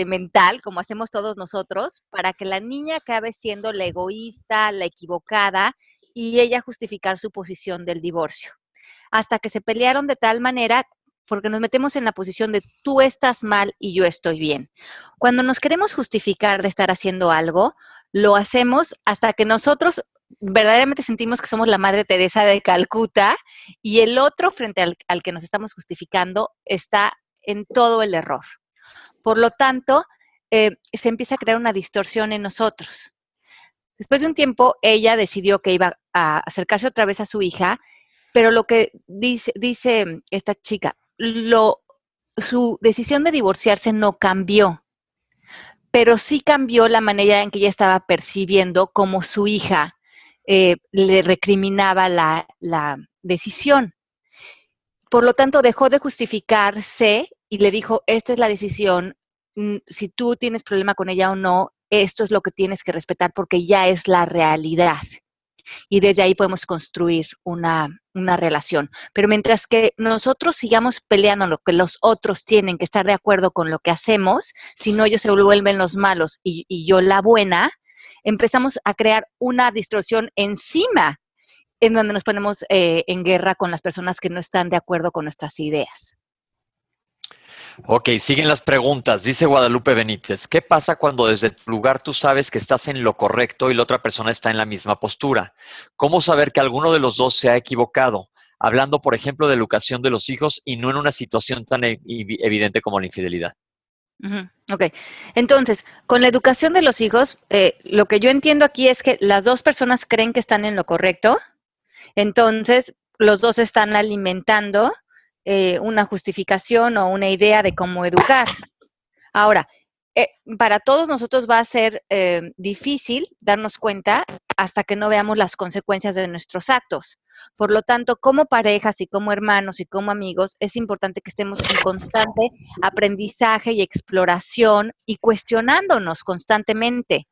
Speaker 3: mental, como hacemos todos nosotros, para que la niña acabe siendo la egoísta, la equivocada, y ella justificar su posición del divorcio. Hasta que se pelearon de tal manera porque nos metemos en la posición de tú estás mal y yo estoy bien. Cuando nos queremos justificar de estar haciendo algo, lo hacemos hasta que nosotros verdaderamente sentimos que somos la Madre Teresa de Calcuta y el otro frente al que nos estamos justificando está en todo el error. Por lo tanto, se empieza a crear una distorsión en nosotros. Después de un tiempo, ella decidió que iba a acercarse otra vez a su hija, pero lo que dice esta chica, su decisión de divorciarse no cambió, pero sí cambió la manera en que ella estaba percibiendo cómo su hija le recriminaba la decisión. Por lo tanto, dejó de justificarse y le dijo, esta es la decisión, si tú tienes problema con ella o no, esto es lo que tienes que respetar porque ya es la realidad. Y desde ahí podemos construir una relación. Pero mientras que nosotros sigamos peleando lo que los otros tienen que estar de acuerdo con lo que hacemos, si no ellos se vuelven los malos y yo la buena, empezamos a crear una distorsión encima en donde nos ponemos en guerra con las personas que no están de acuerdo con nuestras ideas.
Speaker 2: Ok, siguen las preguntas. Dice Guadalupe Benítez, ¿qué pasa cuando desde tu lugar tú sabes que estás en lo correcto y la otra persona está en la misma postura? ¿Cómo saber que alguno de los dos se ha equivocado? Hablando, por ejemplo, de la educación de los hijos y no en una situación tan evidente como la infidelidad.
Speaker 3: Ok, entonces, con la educación de los hijos, lo que yo entiendo aquí es que las dos personas creen que están en lo correcto, entonces los dos están alimentando una justificación o una idea de cómo educar. Ahora, para todos nosotros va a ser difícil darnos cuenta hasta que no veamos las consecuencias de nuestros actos. Por lo tanto, como parejas y como hermanos y como amigos, es importante que estemos en constante aprendizaje y exploración y cuestionándonos constantemente.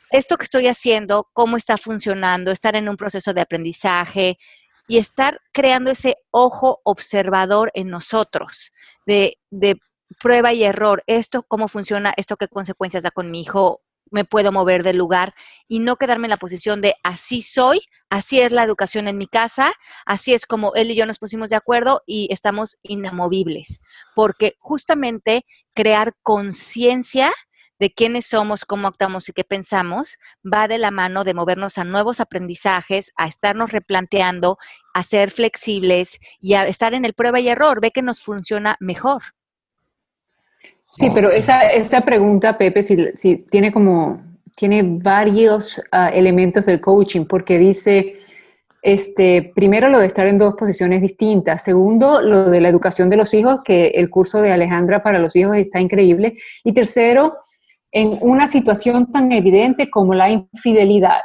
Speaker 3: Esto que estoy haciendo, cómo está funcionando, estar en un proceso de aprendizaje y estar creando ese ojo observador en nosotros de prueba y error. Esto, cómo funciona, esto qué consecuencias da con mi hijo, me puedo mover del lugar y no quedarme en la posición de así soy, así es la educación en mi casa, así es como él y yo nos pusimos de acuerdo y estamos inamovibles. Porque justamente crear conciencia de quiénes somos, cómo actuamos y qué pensamos, va de la mano de movernos a nuevos aprendizajes, a estarnos replanteando, a ser flexibles y a estar en el prueba y error, ve que nos funciona mejor.
Speaker 4: Sí, pero esa pregunta, Pepe, si tiene varios elementos del coaching, porque dice, primero lo de estar en dos posiciones distintas, segundo lo de la educación de los hijos, que el curso de Alejandra para los hijos está increíble, y tercero, en una situación tan evidente como la infidelidad.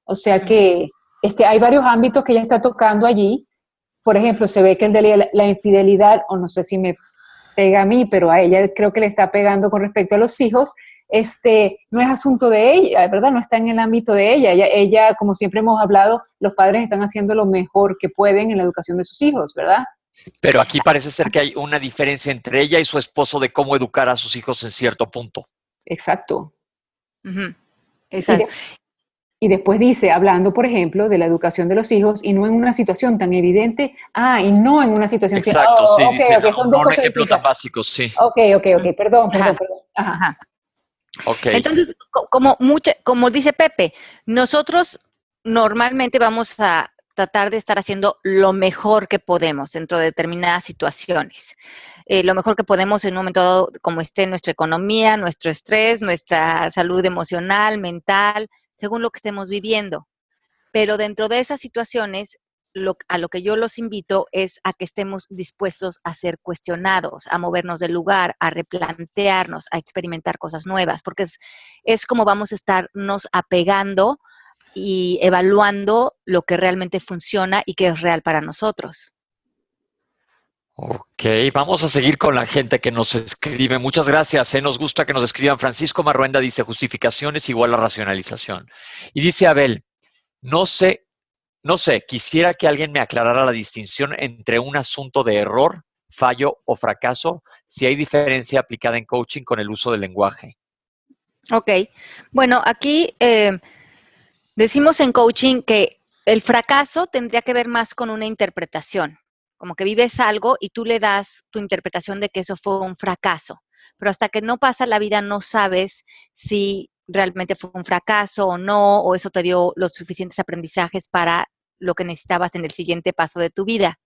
Speaker 4: O sea que hay varios ámbitos que ella está tocando allí. Por ejemplo, se ve que el de la infidelidad, o no sé si me pega a mí, pero a ella creo que le está pegando con respecto a los hijos, no es asunto de ella, ¿verdad? No está en el ámbito de ella. Ella, como siempre hemos hablado, los padres están haciendo lo mejor que pueden en la educación de sus hijos, ¿verdad?
Speaker 2: Pero aquí parece ser que hay una diferencia entre ella y su esposo de cómo educar a sus hijos en cierto punto.
Speaker 4: Exacto.
Speaker 3: Exacto.
Speaker 4: Y después dice, hablando, por ejemplo, de la educación de los hijos y no en una situación tan evidente, y no en una situación
Speaker 2: exacto, sí,
Speaker 4: okay,
Speaker 2: dice,
Speaker 4: okay, son
Speaker 2: no
Speaker 4: dos
Speaker 2: un
Speaker 4: cosas
Speaker 2: ejemplo
Speaker 4: distintas.
Speaker 2: tan básico, sí.
Speaker 4: Ok, perdón.
Speaker 3: Ajá.
Speaker 2: Okay.
Speaker 3: Entonces, como dice Pepe, nosotros normalmente vamos a tratar de estar haciendo lo mejor que podemos dentro de determinadas situaciones. Lo mejor que podemos en un momento dado, como esté nuestra economía, nuestro estrés, nuestra salud emocional, mental, según lo que estemos viviendo. Pero dentro de esas situaciones, a lo que yo los invito es a que estemos dispuestos a ser cuestionados, a movernos del lugar, a replantearnos, a experimentar cosas nuevas, porque es como vamos a estarnos apegando y evaluando lo que realmente funciona y que es real para nosotros.
Speaker 2: Ok, vamos a seguir con la gente que nos escribe. Muchas gracias. Nos gusta que nos escriban. Francisco Marruenda dice, justificación es igual a racionalización. Y dice Abel, no sé, quisiera que alguien me aclarara la distinción entre un asunto de error, fallo o fracaso, si hay diferencia aplicada en coaching con el uso del lenguaje.
Speaker 3: Ok, bueno, aquí decimos en coaching que el fracaso tendría que ver más con una interpretación. como que vives algo y tú le das tu interpretación de que eso fue un fracaso. Pero hasta que no pasa la vida no sabes si realmente fue un fracaso o no, o eso te dio los suficientes aprendizajes para lo que necesitabas en el siguiente paso de tu vida.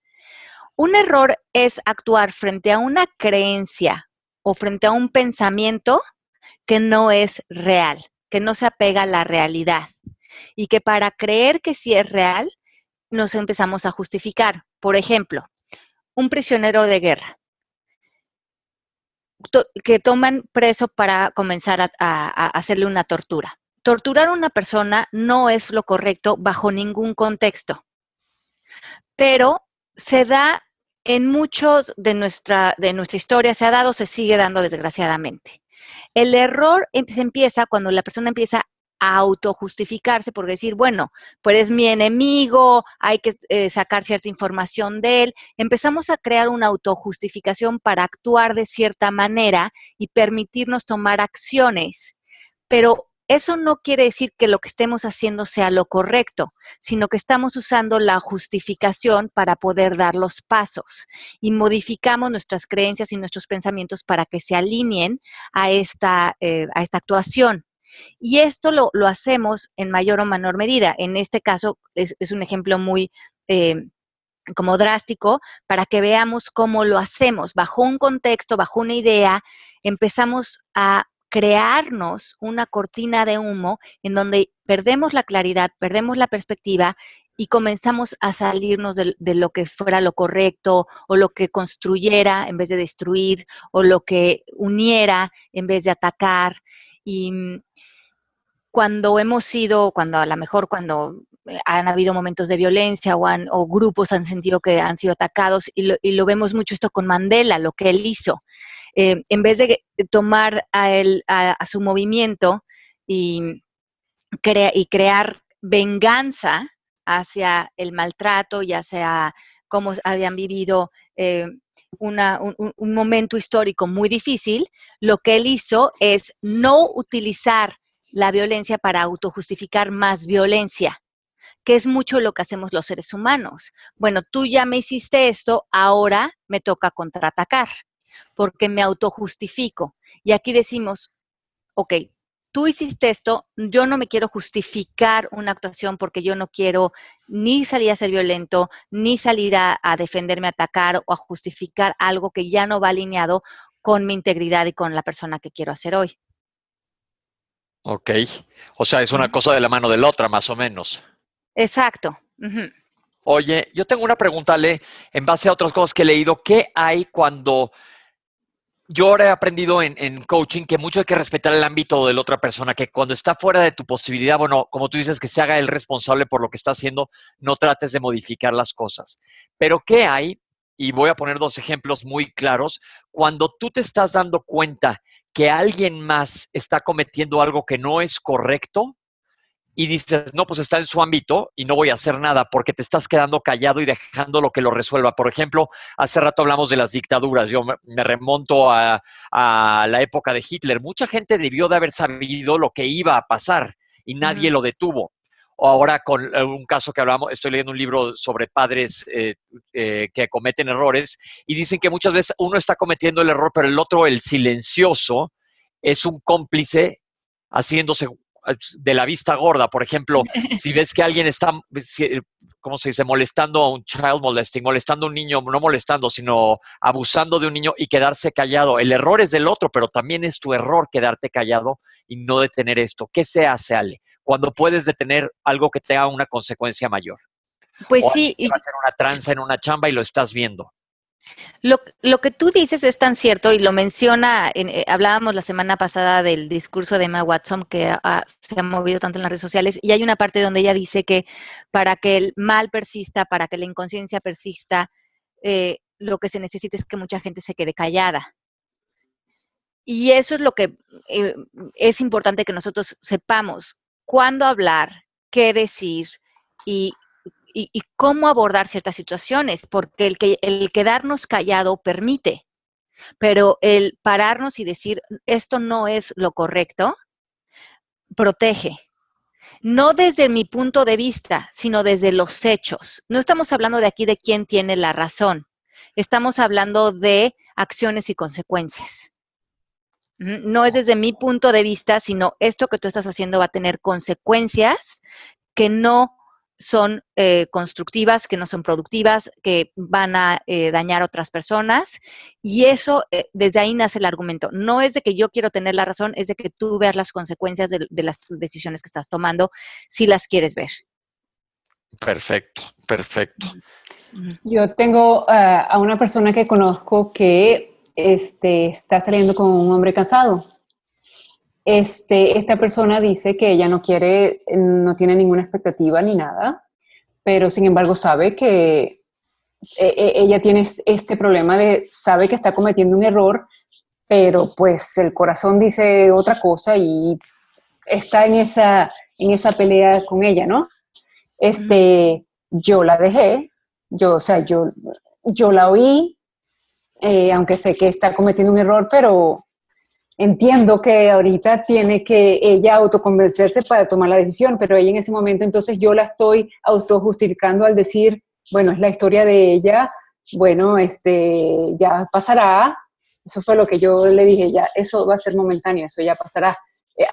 Speaker 3: Un error es actuar frente a una creencia o frente a un pensamiento que no es real, que no se apega a la realidad y que para creer que sí es real, nos empezamos a justificar. Por ejemplo, un prisionero de guerra que toman preso para comenzar a hacerle una tortura. Torturar a una persona no es lo correcto bajo ningún contexto, pero se da en muchos de nuestra historia, se ha dado, se sigue dando desgraciadamente. El error se empieza cuando la persona empieza a autojustificarse por decir, bueno, pues es mi enemigo, hay que sacar cierta información de él. Empezamos a crear una autojustificación para actuar de cierta manera y permitirnos tomar acciones. Pero eso no quiere decir que lo que estemos haciendo sea lo correcto, sino que estamos usando la justificación para poder dar los pasos y modificamos nuestras creencias y nuestros pensamientos para que se alineen a esta actuación. Y esto lo hacemos en mayor o menor medida. En este caso es un ejemplo muy como drástico para que veamos cómo lo hacemos. Bajo un contexto, bajo una idea, empezamos a crearnos una cortina de humo en donde perdemos la claridad, perdemos la perspectiva y comenzamos a salirnos de lo que fuera lo correcto o lo que construyera en vez de destruir o lo que uniera en vez de atacar. Y cuando a lo mejor cuando han habido momentos de violencia o grupos han sentido que han sido atacados y lo vemos mucho esto con Mandela, lo que él hizo. En vez de tomar a su movimiento y crear venganza hacia el maltrato y hacia cómo habían vivido un momento histórico muy difícil, lo que él hizo es no utilizar la violencia para autojustificar más violencia, que es mucho lo que hacemos los seres humanos. Bueno, tú ya me hiciste esto, ahora me toca contraatacar, porque me autojustifico. Y aquí decimos, ok, tú hiciste esto, yo no me quiero justificar una actuación porque yo no quiero ni salir a ser violento, ni salir a defenderme, a atacar o a justificar algo que ya no va alineado con mi integridad y con la persona que quiero hacer hoy.
Speaker 2: Ok. O sea, es una cosa de la mano de la otra, más o menos.
Speaker 3: Exacto. Uh-huh.
Speaker 2: Oye, yo tengo una pregunta, Ale, en base a otras cosas que he leído. ¿Qué hay cuando yo ahora he aprendido en coaching que mucho hay que respetar el ámbito de la otra persona, que cuando está fuera de tu posibilidad, bueno, como tú dices, que se haga él responsable por lo que está haciendo, no trates de modificar las cosas. Pero ¿qué hay? Y voy a poner 2 ejemplos muy claros. Cuando tú te estás dando cuenta que alguien más está cometiendo algo que no es correcto, y dices, no, pues está en su ámbito y no voy a hacer nada porque te estás quedando callado y dejando lo que lo resuelva. Por ejemplo, hace rato hablamos de las dictaduras. Yo me remonto a la época de Hitler. Mucha gente debió de haber sabido lo que iba a pasar y nadie lo detuvo. O ahora con un caso que hablamos, estoy leyendo un libro sobre padres que cometen errores y dicen que muchas veces uno está cometiendo el error, pero el otro, el silencioso, es un cómplice haciéndose de la vista gorda. Por ejemplo, si ves que alguien está, ¿cómo se dice? Molestando a un child molesting, molestando a un niño, no molestando, sino abusando de un niño y quedarse callado. El error es del otro, pero también es tu error quedarte callado y no detener esto. ¿Qué se hace, Ale, cuando puedes detener algo que tenga una consecuencia mayor?
Speaker 3: Pues
Speaker 2: O
Speaker 3: sí.
Speaker 2: va a hacer una tranza en una chamba y lo estás viendo.
Speaker 3: Lo que tú dices es tan cierto y lo menciona, hablábamos la semana pasada del discurso de Emma Watson que se ha movido tanto en las redes sociales y hay una parte donde ella dice que para que el mal persista, para que la inconsciencia persista, lo que se necesita es que mucha gente se quede callada. Y eso es lo que es importante que nosotros sepamos cuándo hablar, qué decir y cómo abordar ciertas situaciones, porque el quedarnos callado permite, pero el pararnos y decir esto no es lo correcto, protege. No desde mi punto de vista, sino desde los hechos. No estamos hablando de aquí de quién tiene la razón. Estamos hablando de acciones y consecuencias. No es desde mi punto de vista, sino esto que tú estás haciendo va a tener consecuencias que no son constructivas, que no son productivas, que van a dañar a otras personas. Y eso, desde ahí nace el argumento. No es de que yo quiero tener la razón, es de que tú veas las consecuencias de las decisiones que estás tomando, si las quieres ver.
Speaker 2: Perfecto, perfecto.
Speaker 4: Yo tengo a una persona que conozco que está saliendo con un hombre casado. Esta persona dice que ella no quiere, no tiene ninguna expectativa ni nada, pero sin embargo sabe que ella tiene este problema sabe que está cometiendo un error, pero pues el corazón dice otra cosa y está en esa pelea con ella, ¿no? Yo la dejé, o sea, yo la oí, aunque sé que está cometiendo un error, pero entiendo que ahorita tiene que ella autoconvencerse para tomar la decisión, pero ella en ese momento, entonces yo la estoy autojustificando al decir, bueno, es la historia de ella, bueno, ya pasará. Eso fue lo que yo le dije, ya, eso va a ser momentáneo, eso ya pasará.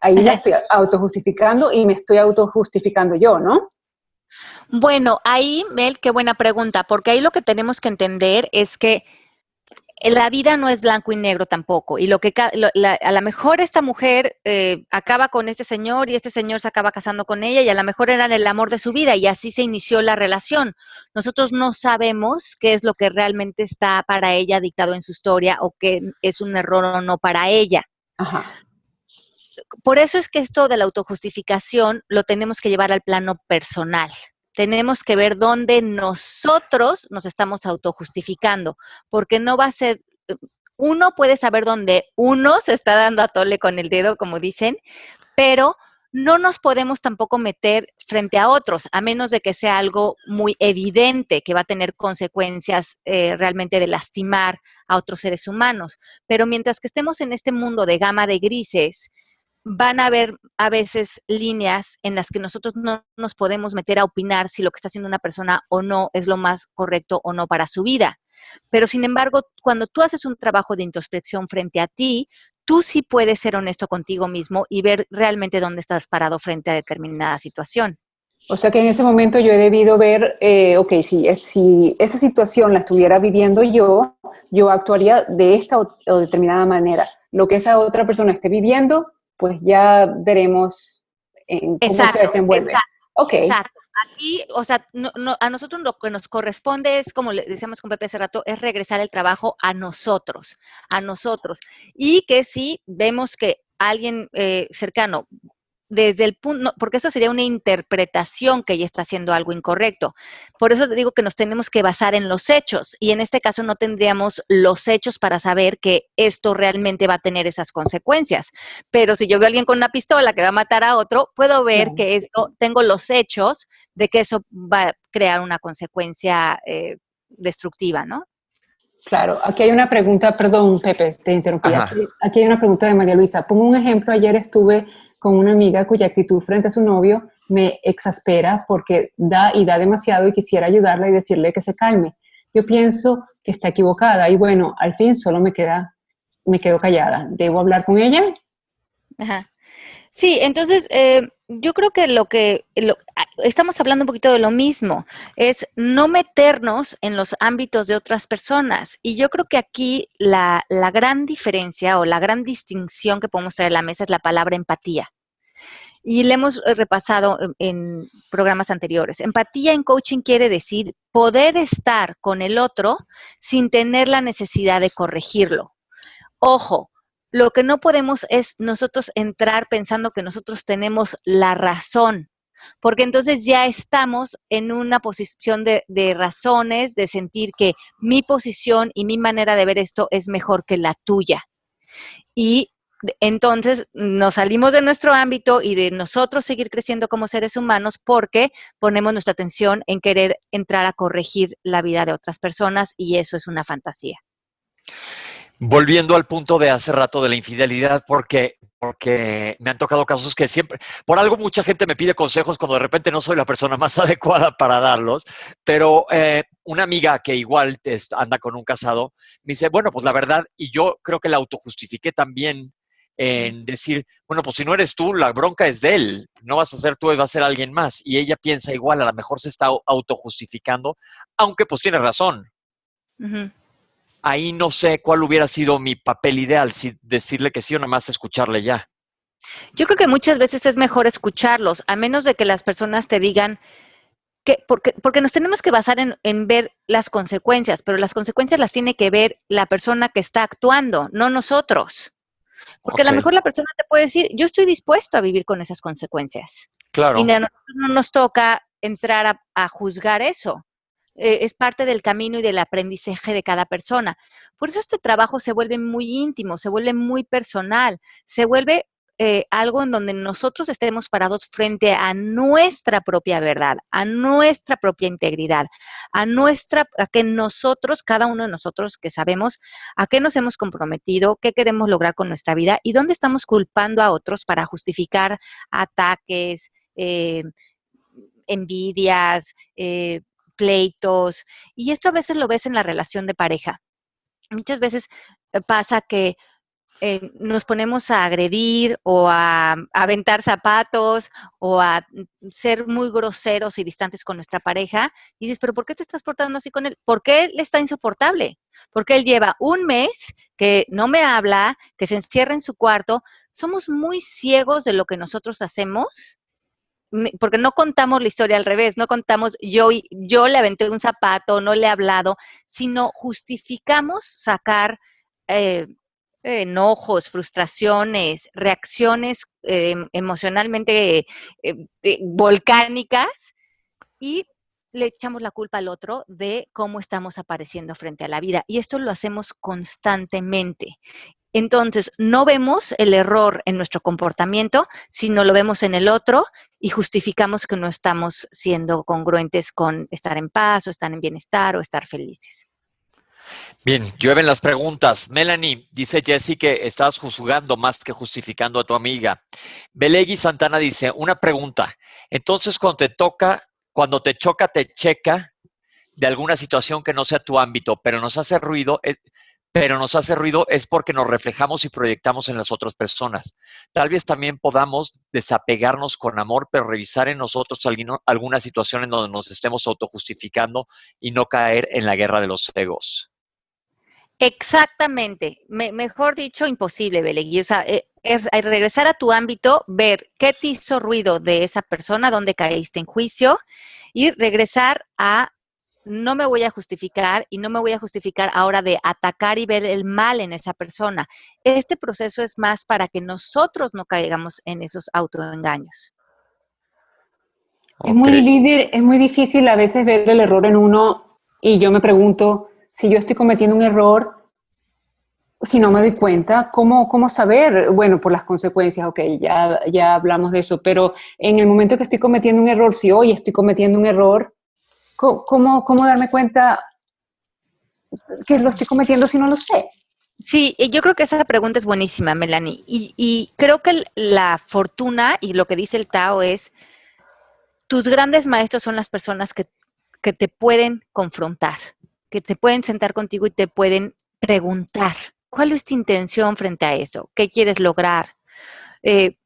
Speaker 4: Ahí la estoy autojustificando y me estoy autojustificando yo, ¿no?
Speaker 3: Bueno, ahí, Mel, qué buena pregunta, porque ahí lo que tenemos que entender es que la vida no es blanco y negro tampoco, y a lo mejor esta mujer acaba con este señor y este señor se acaba casando con ella y a lo mejor era el amor de su vida y así se inició la relación. Nosotros no sabemos qué es lo que realmente está para ella dictado en su historia o qué es un error o no para ella.
Speaker 4: Ajá.
Speaker 3: Por eso es que esto de la autojustificación lo tenemos que llevar al plano personal. Tenemos que ver dónde nosotros nos estamos autojustificando, porque no va a ser, uno puede saber dónde uno se está dando a tole con el dedo, como dicen, pero no nos podemos tampoco meter frente a otros, a menos de que sea algo muy evidente que va a tener consecuencias realmente de lastimar a otros seres humanos. Pero mientras que estemos en este mundo de gama de grises, van a haber a veces líneas en las que nosotros no nos podemos meter a opinar si lo que está haciendo una persona o no es lo más correcto o no para su vida. Pero sin embargo, cuando tú haces un trabajo de introspección frente a ti, tú sí puedes ser honesto contigo mismo y ver realmente dónde estás parado frente a determinada situación.
Speaker 4: O sea que en ese momento yo he debido ver, ok, si esa situación la estuviera viviendo yo actuaría de esta o determinada manera. Lo que esa otra persona esté viviendo, pues ya veremos en cómo se desenvuelve.
Speaker 3: Exacto. Aquí, o sea, a nosotros lo que nos corresponde es, como le decíamos con Pepe hace rato, es regresar el trabajo a nosotros. Y que si vemos que alguien cercano, desde el punto, porque eso sería una interpretación que ella está haciendo algo incorrecto. Por eso te digo que nos tenemos que basar en los hechos y en este caso no tendríamos los hechos para saber que esto realmente va a tener esas consecuencias. Pero si yo veo a alguien con una pistola que va a matar a otro, puedo ver que tengo los hechos de que eso va a crear una consecuencia destructiva, ¿no?
Speaker 4: Claro, aquí hay una pregunta, perdón, Pepe, te interrumpí. Aquí hay una pregunta de María Luisa. Pongo un ejemplo, ayer estuve con una amiga cuya actitud frente a su novio me exaspera porque da demasiado y quisiera ayudarla y decirle que se calme. Yo pienso que está equivocada y bueno, al fin solo me quedo callada. ¿Debo hablar con ella?
Speaker 3: Ajá. Sí, entonces yo creo que estamos hablando un poquito de lo mismo, es no meternos en los ámbitos de otras personas. Y yo creo que aquí la gran diferencia o la gran distinción que podemos traer a la mesa es la palabra empatía. Y le hemos repasado en programas anteriores. Empatía en coaching quiere decir poder estar con el otro sin tener la necesidad de corregirlo. Ojo, lo que no podemos es nosotros entrar pensando que nosotros tenemos la razón, porque entonces ya estamos en una posición de razones, de sentir que mi posición y mi manera de ver esto es mejor que la tuya. Y entonces nos salimos de nuestro ámbito y de nosotros seguir creciendo como seres humanos porque ponemos nuestra atención en querer entrar a corregir la vida de otras personas y eso es una fantasía.
Speaker 2: Volviendo al punto de hace rato de la infidelidad, porque me han tocado casos que siempre, por algo mucha gente me pide consejos cuando de repente no soy la persona más adecuada para darlos, pero una amiga que igual anda con un casado, me dice, bueno, pues la verdad, y yo creo que la autojustifiqué también en decir, bueno, pues si no eres tú, la bronca es de él, no vas a ser tú, va a ser alguien más, y ella piensa igual, a lo mejor se está autojustificando, aunque pues tiene razón.
Speaker 3: Ujú.
Speaker 2: Ahí no sé cuál hubiera sido mi papel ideal, si decirle que sí o nada más escucharle ya.
Speaker 3: Yo creo que muchas veces es mejor escucharlos, a menos de que las personas te digan porque nos tenemos que basar en ver las consecuencias, pero las consecuencias las tiene que ver la persona que está actuando, no nosotros. Porque a lo
Speaker 2: Ok,
Speaker 3: mejor la persona te puede decir, yo estoy dispuesto a vivir con esas consecuencias. Y
Speaker 2: claro.
Speaker 3: a nosotros no nos toca entrar a juzgar eso. Es parte del camino y del aprendizaje de cada persona. Por eso este trabajo se vuelve muy íntimo, se vuelve muy personal, se vuelve algo en donde nosotros estemos parados frente a nuestra propia verdad, a nuestra propia integridad, a que nosotros, cada uno de nosotros que sabemos a qué nos hemos comprometido, qué queremos lograr con nuestra vida y dónde estamos culpando a otros para justificar ataques, envidias, pleitos. Y esto a veces lo ves en la relación de pareja. Muchas veces pasa que nos ponemos a agredir o a aventar zapatos o a ser muy groseros y distantes con nuestra pareja y dices, pero ¿por qué te estás portando así con él? Porque él está insoportable, porque él lleva un mes que no me habla, que se encierra en su cuarto. Somos muy ciegos de lo que nosotros hacemos porque no contamos la historia al revés, no contamos yo le aventé un zapato, no le he hablado, sino justificamos sacar eh, enojos, frustraciones, reacciones emocionalmente volcánicas y le echamos la culpa al otro de cómo estamos apareciendo frente a la vida. Y esto lo hacemos constantemente. Entonces, no vemos el error en nuestro comportamiento, sino lo vemos en el otro y justificamos que no estamos siendo congruentes con estar en paz o estar en bienestar o estar felices.
Speaker 2: Bien, llueven las preguntas. Melanie, dice Jessie que estás juzgando más que justificando a tu amiga. Belegui Santana dice, una pregunta. Entonces, cuando te choca, te checa de alguna situación que no sea tu ámbito, pero nos hace ruido, es porque nos reflejamos y proyectamos en las otras personas. Tal vez también podamos desapegarnos con amor, pero revisar en nosotros alguna situación en donde nos estemos autojustificando y no caer en la guerra de los egos.
Speaker 3: Exactamente. Mejor dicho, imposible, Belegui. O sea, es regresar a tu ámbito, ver qué te hizo ruido de esa persona, dónde caíste en juicio y regresar a no me voy a justificar y no me voy a justificar ahora de atacar y ver el mal en esa persona. Este proceso es más para que nosotros no caigamos en esos autoengaños.
Speaker 2: Okay.
Speaker 4: Es muy difícil a veces ver el error en uno y yo me pregunto si yo estoy cometiendo un error, si no me doy cuenta, ¿cómo saber? Bueno, por las consecuencias, ok, ya hablamos de eso, pero en el momento que estoy cometiendo un error, si hoy estoy cometiendo un error, ¿cómo darme cuenta que lo estoy cometiendo si no lo sé?
Speaker 3: Sí, yo creo que esa pregunta es buenísima, Melanie. Y creo que la fortuna y lo que dice el Tao es, tus grandes maestros son las personas que te pueden confrontar, que te pueden sentar contigo y te pueden preguntar, ¿cuál es tu intención frente a eso? ¿Qué quieres lograr? Te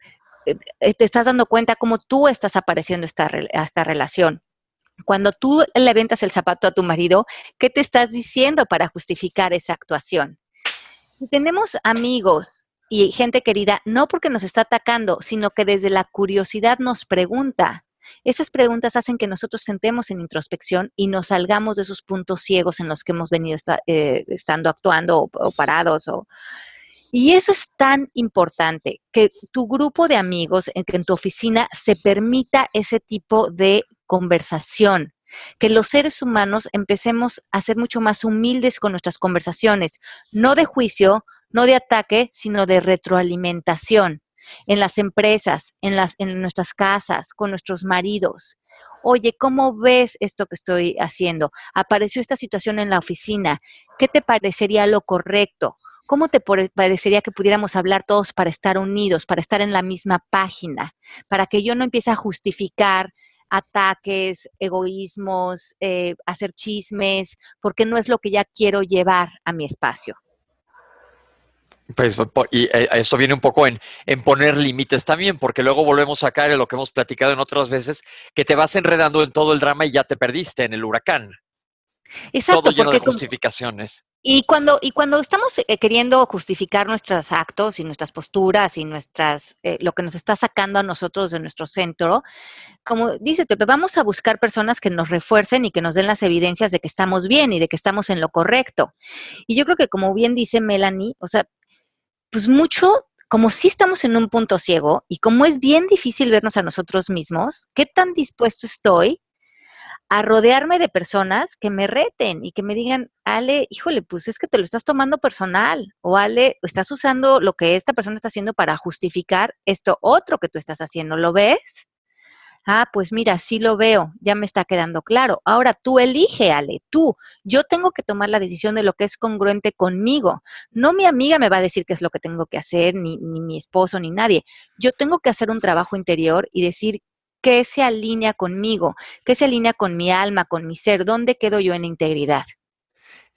Speaker 3: estás dando cuenta cómo tú estás apareciendo a esta relación. Cuando tú le aventas el zapato a tu marido, ¿qué te estás diciendo para justificar esa actuación? Si tenemos amigos y gente querida, no porque nos está atacando, sino que desde la curiosidad nos pregunta. Esas preguntas hacen que nosotros sentemos en introspección y nos salgamos de esos puntos ciegos en los que hemos venido estando actuando o parados. Y eso es tan importante, que tu grupo de amigos, que en tu oficina se permita ese tipo de conversación, que los seres humanos empecemos a ser mucho más humildes con nuestras conversaciones, no de juicio, no de ataque, sino de retroalimentación en las empresas, en nuestras casas, con nuestros maridos. Oye, ¿cómo ves esto que estoy haciendo? Apareció esta situación en la oficina. ¿Qué te parecería lo correcto? ¿cómo te parecería que pudiéramos hablar todos para estar unidos, para estar en la misma página, para que yo no empiece a justificar ataques, egoísmos, hacer chismes, porque no es lo que ya quiero llevar a mi espacio?
Speaker 2: Pues, esto viene un poco en poner límites también, porque luego volvemos a caer en lo que hemos platicado en otras veces, que te vas enredando en todo el drama y ya te perdiste en el huracán.
Speaker 3: Exacto,
Speaker 2: Todo lleno de
Speaker 3: porque
Speaker 2: justificaciones.
Speaker 3: Y cuando estamos queriendo justificar nuestros actos y nuestras posturas y lo que nos está sacando a nosotros de nuestro centro, como dice Pepe, vamos a buscar personas que nos refuercen y que nos den las evidencias de que estamos bien y de que estamos en lo correcto. Y yo creo que, como bien dice Melanie, o sea, pues mucho, como si estamos en un punto ciego y como es bien difícil vernos a nosotros mismos, ¿qué tan dispuesto estoy a rodearme de personas que me reten y que me digan, Ale, híjole, pues es que te lo estás tomando personal, o Ale, estás usando lo que esta persona está haciendo para justificar esto otro que tú estás haciendo, ¿lo ves? Ah, pues mira, sí lo veo, ya me está quedando claro. Ahora tú elige, Ale, tú. Yo tengo que tomar la decisión de lo que es congruente conmigo. No mi amiga me va a decir qué es lo que tengo que hacer, ni mi esposo, ni nadie. Yo tengo que hacer un trabajo interior y decir qué se alinea conmigo, qué se alinea con mi alma, con mi ser, dónde quedo yo en integridad.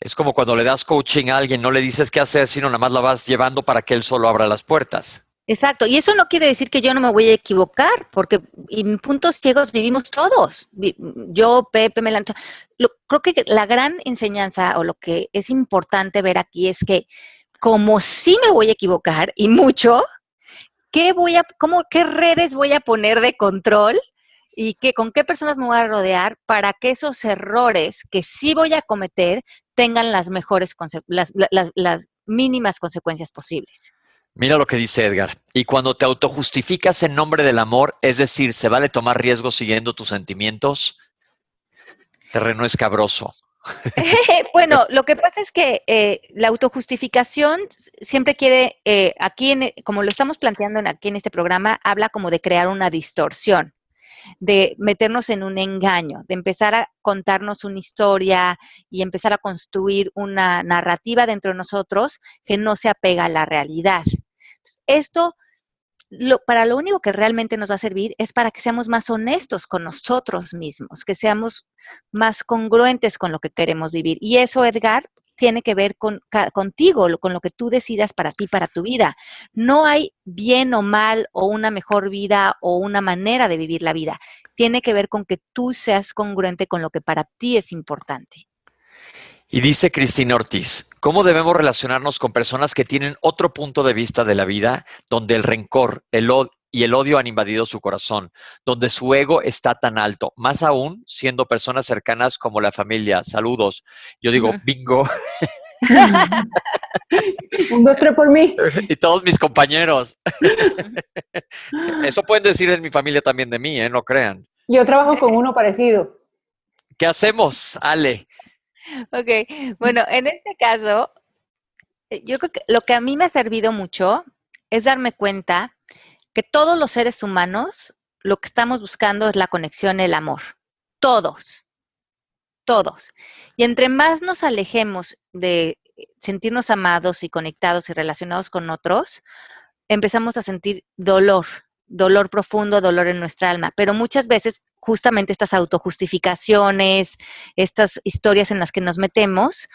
Speaker 2: Es como cuando le das coaching a alguien, no le dices qué hacer, sino nada más la vas llevando para que él solo abra las puertas.
Speaker 3: Exacto, y eso no quiere decir que yo no me voy a equivocar, porque en puntos ciegos vivimos todos. Yo, Pepe, Melancha. Creo que la gran enseñanza o lo que es importante ver aquí es que como sí me voy a equivocar y mucho, ¿qué redes voy a poner de control y con qué personas me voy a rodear para que esos errores que sí voy a cometer tengan las mejores, las mínimas consecuencias posibles?
Speaker 2: Mira lo que dice Edgar. Y cuando te autojustificas en nombre del amor, es decir, se vale tomar riesgos siguiendo tus sentimientos, terreno escabroso.
Speaker 3: Bueno, lo que pasa es que la autojustificación siempre quiere, como lo estamos planteando aquí en este programa, habla como de crear una distorsión, de meternos en un engaño, de empezar a contarnos una historia y empezar a construir una narrativa dentro de nosotros que no se apega a la realidad. Entonces, esto, para lo único que realmente nos va a servir es para que seamos más honestos con nosotros mismos, que seamos más congruentes con lo que queremos vivir. Y eso, Edgar, tiene que ver contigo, con lo que tú decidas para ti, para tu vida. No hay bien o mal o una mejor vida o una manera de vivir la vida. Tiene que ver con que tú seas congruente con lo que para ti es importante.
Speaker 2: Y dice Cristina Ortiz, ¿cómo debemos relacionarnos con personas que tienen otro punto de vista de la vida, donde el rencor y el odio han invadido su corazón, donde su ego está tan alto, más aún siendo personas cercanas como la familia? Saludos. Yo digo, bingo.
Speaker 4: 1, 2, 3 por mí.
Speaker 2: Y todos mis compañeros. Eso pueden decir en mi familia también de mí, no crean.
Speaker 4: Yo trabajo con uno parecido.
Speaker 2: ¿Qué hacemos, Ale?
Speaker 3: Ok, bueno, en este caso, yo creo que lo que a mí me ha servido mucho es darme cuenta que todos los seres humanos lo que estamos buscando es la conexión, el amor. Todos. Y entre más nos alejemos de sentirnos amados y conectados y relacionados con otros, empezamos a sentir dolor profundo, dolor en nuestra alma. Pero muchas veces justamente estas autojustificaciones, estas historias en las que nos metemos,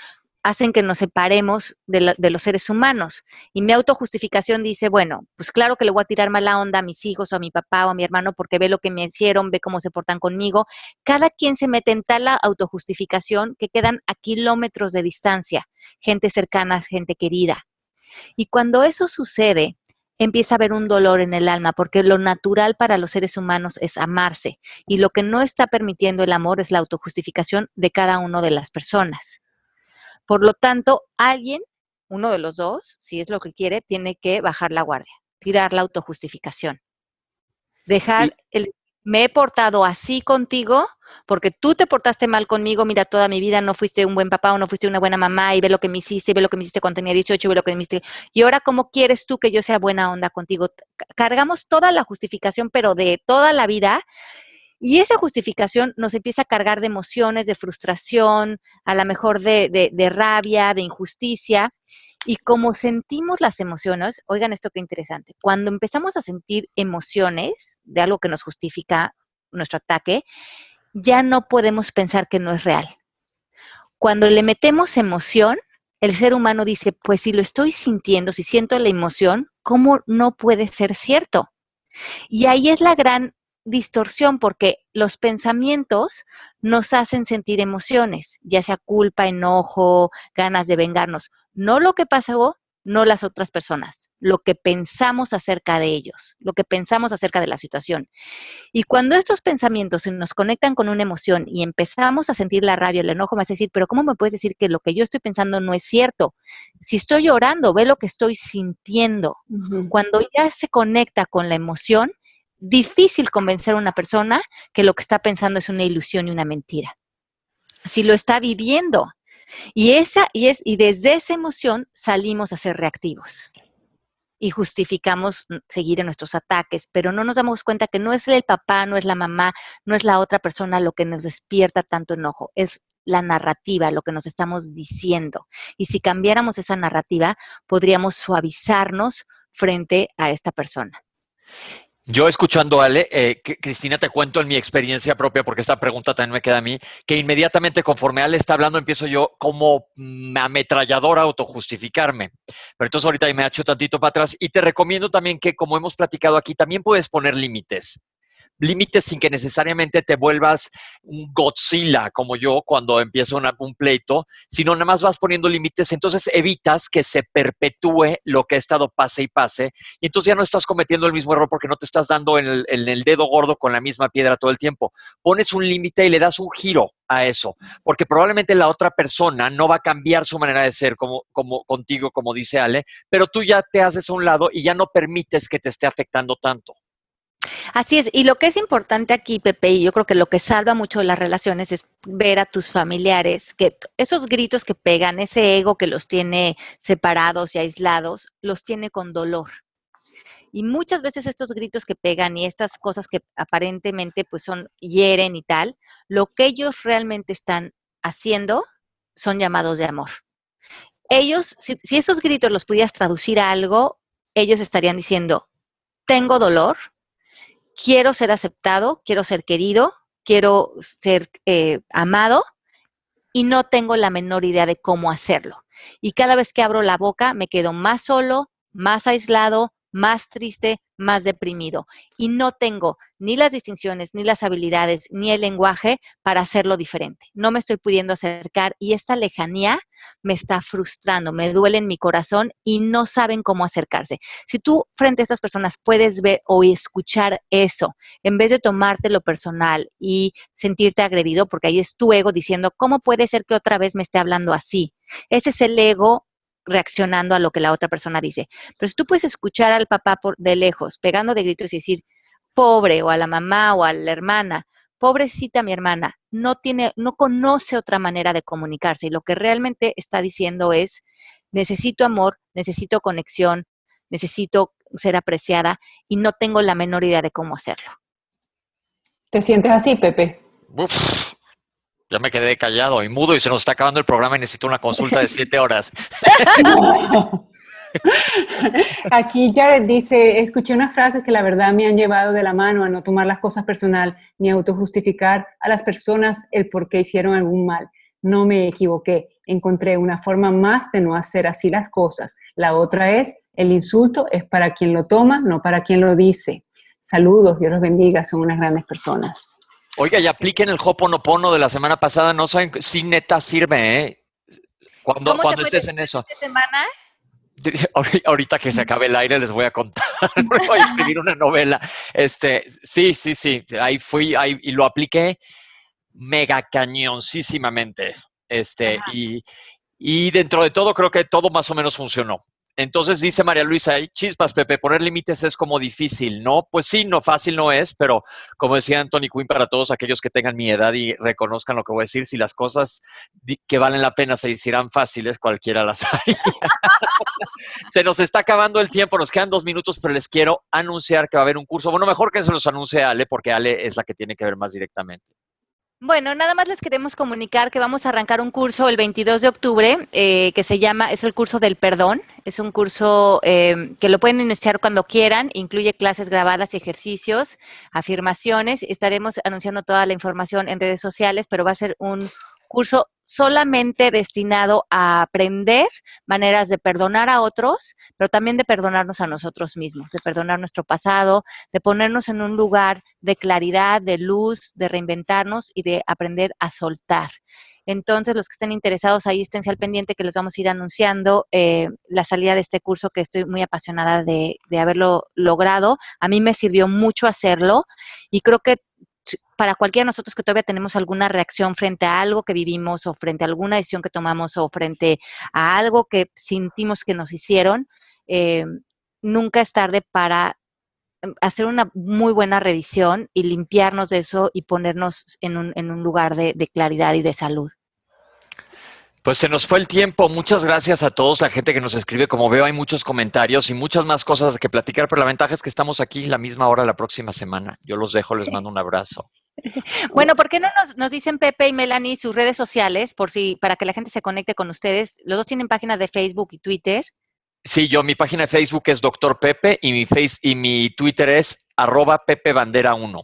Speaker 3: hacen que nos separemos de los seres humanos. Y mi autojustificación dice, bueno, pues claro que le voy a tirar mala onda a mis hijos o a mi papá o a mi hermano porque ve lo que me hicieron, ve cómo se portan conmigo. Cada quien se mete en tal autojustificación que quedan a kilómetros de distancia, gente cercana, gente querida. Y cuando eso sucede, empieza a haber un dolor en el alma, porque lo natural para los seres humanos es amarse, y lo que no está permitiendo el amor es la autojustificación de cada una de las personas. Por lo tanto, uno de los dos, si es lo que quiere, tiene que bajar la guardia, tirar la autojustificación. Me he portado así contigo porque tú te portaste mal conmigo, mira, toda mi vida no fuiste un buen papá o no fuiste una buena mamá y ve lo que me hiciste, ve lo que me hiciste cuando tenía 18, ve lo que me hiciste. Y ahora, ¿cómo quieres tú que yo sea buena onda contigo? Cargamos toda la justificación, pero de toda la vida, y esa justificación nos empieza a cargar de emociones, de frustración, a lo mejor de rabia, de injusticia. Y como sentimos las emociones, oigan esto qué interesante, cuando empezamos a sentir emociones de algo que nos justifica nuestro ataque, ya no podemos pensar que no es real. Cuando le metemos emoción, el ser humano dice, pues si lo estoy sintiendo, si siento la emoción, ¿cómo no puede ser cierto? Y ahí es la gran distorsión, porque los pensamientos nos hacen sentir emociones, ya sea culpa, enojo, ganas de vengarnos. No lo que pasó, no las otras personas, lo que pensamos acerca de ellos, lo que pensamos acerca de la situación. Y cuando estos pensamientos se nos conectan con una emoción y empezamos a sentir la rabia, el enojo, me vas a decir, pero ¿cómo me puedes decir que lo que yo estoy pensando no es cierto? Si estoy llorando, ve lo que estoy sintiendo.
Speaker 4: Ujú.
Speaker 3: Cuando ya se conecta con la emoción, difícil convencer a una persona que lo que está pensando es una ilusión y una mentira. Si lo está viviendo. Y desde esa emoción salimos a ser reactivos y justificamos seguir en nuestros ataques, pero no nos damos cuenta que no es el papá, no es la mamá, no es la otra persona lo que nos despierta tanto enojo, es la narrativa, lo que nos estamos diciendo. Y si cambiáramos esa narrativa, podríamos suavizarnos frente a esta persona.
Speaker 2: Yo escuchando a Ale, Cristina, te cuento en mi experiencia propia, porque esta pregunta también me queda a mí, que inmediatamente conforme Ale está hablando, empiezo yo como ametralladora a autojustificarme. Pero entonces ahorita me echo tantito para atrás y te recomiendo también que, como hemos platicado aquí, también puedes poner límites. Límites sin que necesariamente te vuelvas un Godzilla como yo cuando empiezo un pleito, sino nada más vas poniendo límites, entonces evitas que se perpetúe lo que ha estado pase y pase, y entonces ya no estás cometiendo el mismo error porque no te estás dando en el dedo gordo con la misma piedra todo el tiempo. Pones un límite y le das un giro a eso, porque probablemente la otra persona no va a cambiar su manera de ser como contigo, como dice Ale, pero tú ya te haces a un lado y ya no permites que te esté afectando tanto.
Speaker 3: Así es, y lo que es importante aquí, Pepe, y yo creo que lo que salva mucho las relaciones es ver a tus familiares, que esos gritos que pegan, ese ego que los tiene separados y aislados, los tiene con dolor. Y muchas veces estos gritos que pegan y estas cosas que aparentemente pues son hieren y tal, lo que ellos realmente están haciendo son llamados de amor. Ellos, si esos gritos los pudieras traducir a algo, ellos estarían diciendo, tengo dolor, quiero ser aceptado, quiero ser querido, quiero ser amado y no tengo la menor idea de cómo hacerlo. Y cada vez que abro la boca me quedo más solo, más aislado, más triste, más deprimido. Y no tengo ni las distinciones, ni las habilidades, ni el lenguaje para hacerlo diferente. No me estoy pudiendo acercar y esta lejanía me está frustrando, me duele en mi corazón y no saben cómo acercarse. Si tú frente a estas personas puedes ver o escuchar eso, en vez de tomártelo personal y sentirte agredido, porque ahí es tu ego diciendo, ¿cómo puede ser que otra vez me esté hablando así? Ese es el ego reaccionando a lo que la otra persona dice. Pero si tú puedes escuchar al papá de lejos, pegando de gritos y decir, pobre, o a la mamá o a la hermana, pobrecita mi hermana, no conoce otra manera de comunicarse y lo que realmente está diciendo es, necesito amor, necesito conexión, necesito ser apreciada y no tengo la menor idea de cómo hacerlo.
Speaker 4: ¿Te sientes así, Pepe?
Speaker 2: Uf, ya me quedé callado y mudo y se nos está acabando el programa y necesito una consulta de 7 horas.
Speaker 4: Aquí Jared dice, escuché unas frases que la verdad me han llevado de la mano a no tomar las cosas personal ni autojustificar a las personas el por qué hicieron algún mal. No me equivoqué, encontré una forma más de no hacer así las cosas. La otra es, el insulto es para quien lo toma, no para quien lo dice. Saludos, Dios los bendiga, son unas grandes personas.
Speaker 2: Oiga, y apliquen el Ho'oponopono de la semana pasada, no saben si neta sirve, ¿eh? Cuando estés en eso.
Speaker 3: ¿Esta semana?
Speaker 2: Ahorita que se acabe el aire les voy a contar, voy a escribir una novela. Sí, ahí fui y lo apliqué mega cañoncísimamente. Y dentro de todo creo que todo más o menos funcionó. Entonces dice María Luisa, hay chispas, Pepe, poner límites es como difícil, ¿no? Pues sí, no fácil no es, pero como decía Anthony Quinn, para todos aquellos que tengan mi edad y reconozcan lo que voy a decir, si las cosas que valen la pena se hicieran fáciles, cualquiera las haría. Se nos está acabando el tiempo, nos quedan 2 minutos, pero les quiero anunciar que va a haber un curso. Bueno, mejor que se los anuncie Ale, porque Ale es la que tiene que ver más directamente.
Speaker 3: Bueno, nada más les queremos comunicar que vamos a arrancar un curso el 22 de octubre que es el curso del perdón. Es un curso que lo pueden iniciar cuando quieran, incluye clases grabadas y ejercicios, afirmaciones. Estaremos anunciando toda la información en redes sociales, pero va a ser un curso solamente destinado a aprender maneras de perdonar a otros, pero también de perdonarnos a nosotros mismos, de perdonar nuestro pasado, de ponernos en un lugar de claridad, de luz, de reinventarnos y de aprender a soltar. Entonces, los que estén interesados ahí, esténse al pendiente que les vamos a ir anunciando la salida de este curso, que estoy muy apasionada de haberlo logrado. A mí me sirvió mucho hacerlo y creo que para cualquiera de nosotros que todavía tenemos alguna reacción frente a algo que vivimos o frente a alguna decisión que tomamos o frente a algo que sentimos que nos hicieron, nunca es tarde para hacer una muy buena revisión y limpiarnos de eso y ponernos en un lugar de claridad y de salud.
Speaker 2: Pues se nos fue el tiempo. Muchas gracias a todos, la gente que nos escribe. Como veo, hay muchos comentarios y muchas más cosas que platicar, pero la ventaja es que estamos aquí la misma hora la próxima semana. Yo los dejo, les mando un abrazo.
Speaker 3: Bueno, ¿por qué no nos dicen Pepe y Melanie sus redes sociales para que la gente se conecte con ustedes? Los dos tienen páginas de Facebook y Twitter.
Speaker 2: Sí, mi página de Facebook es Dr. Pepe y mi Twitter es @PepeBandera1.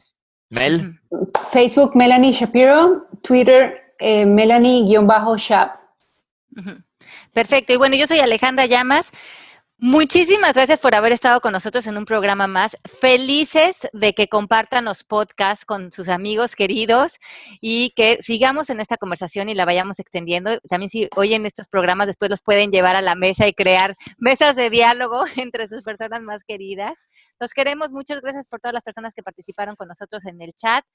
Speaker 2: Mel.
Speaker 4: Facebook Melanie Shapiro, Twitter Melanie-Shap.
Speaker 3: Perfecto. Y bueno, yo soy Alejandra Llamas. Muchísimas gracias por haber estado con nosotros en un programa más. Felices de que compartan los podcasts con sus amigos queridos y que sigamos en esta conversación y la vayamos extendiendo. También si oyen estos programas, después los pueden llevar a la mesa y crear mesas de diálogo entre sus personas más queridas. Los queremos. Muchas gracias por todas las personas que participaron con nosotros en el chat.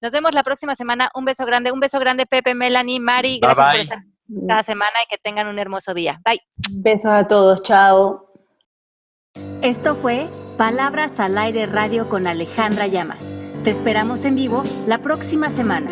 Speaker 3: Nos vemos la próxima semana. Un beso grande, Pepe, Melanie, Mari. Gracias por estar cada semana y que tengan un hermoso día. Bye.
Speaker 4: Besos a todos. Chao.
Speaker 1: Esto fue Palabras al Aire Radio con Alejandra Llamas. Te esperamos en vivo la próxima semana.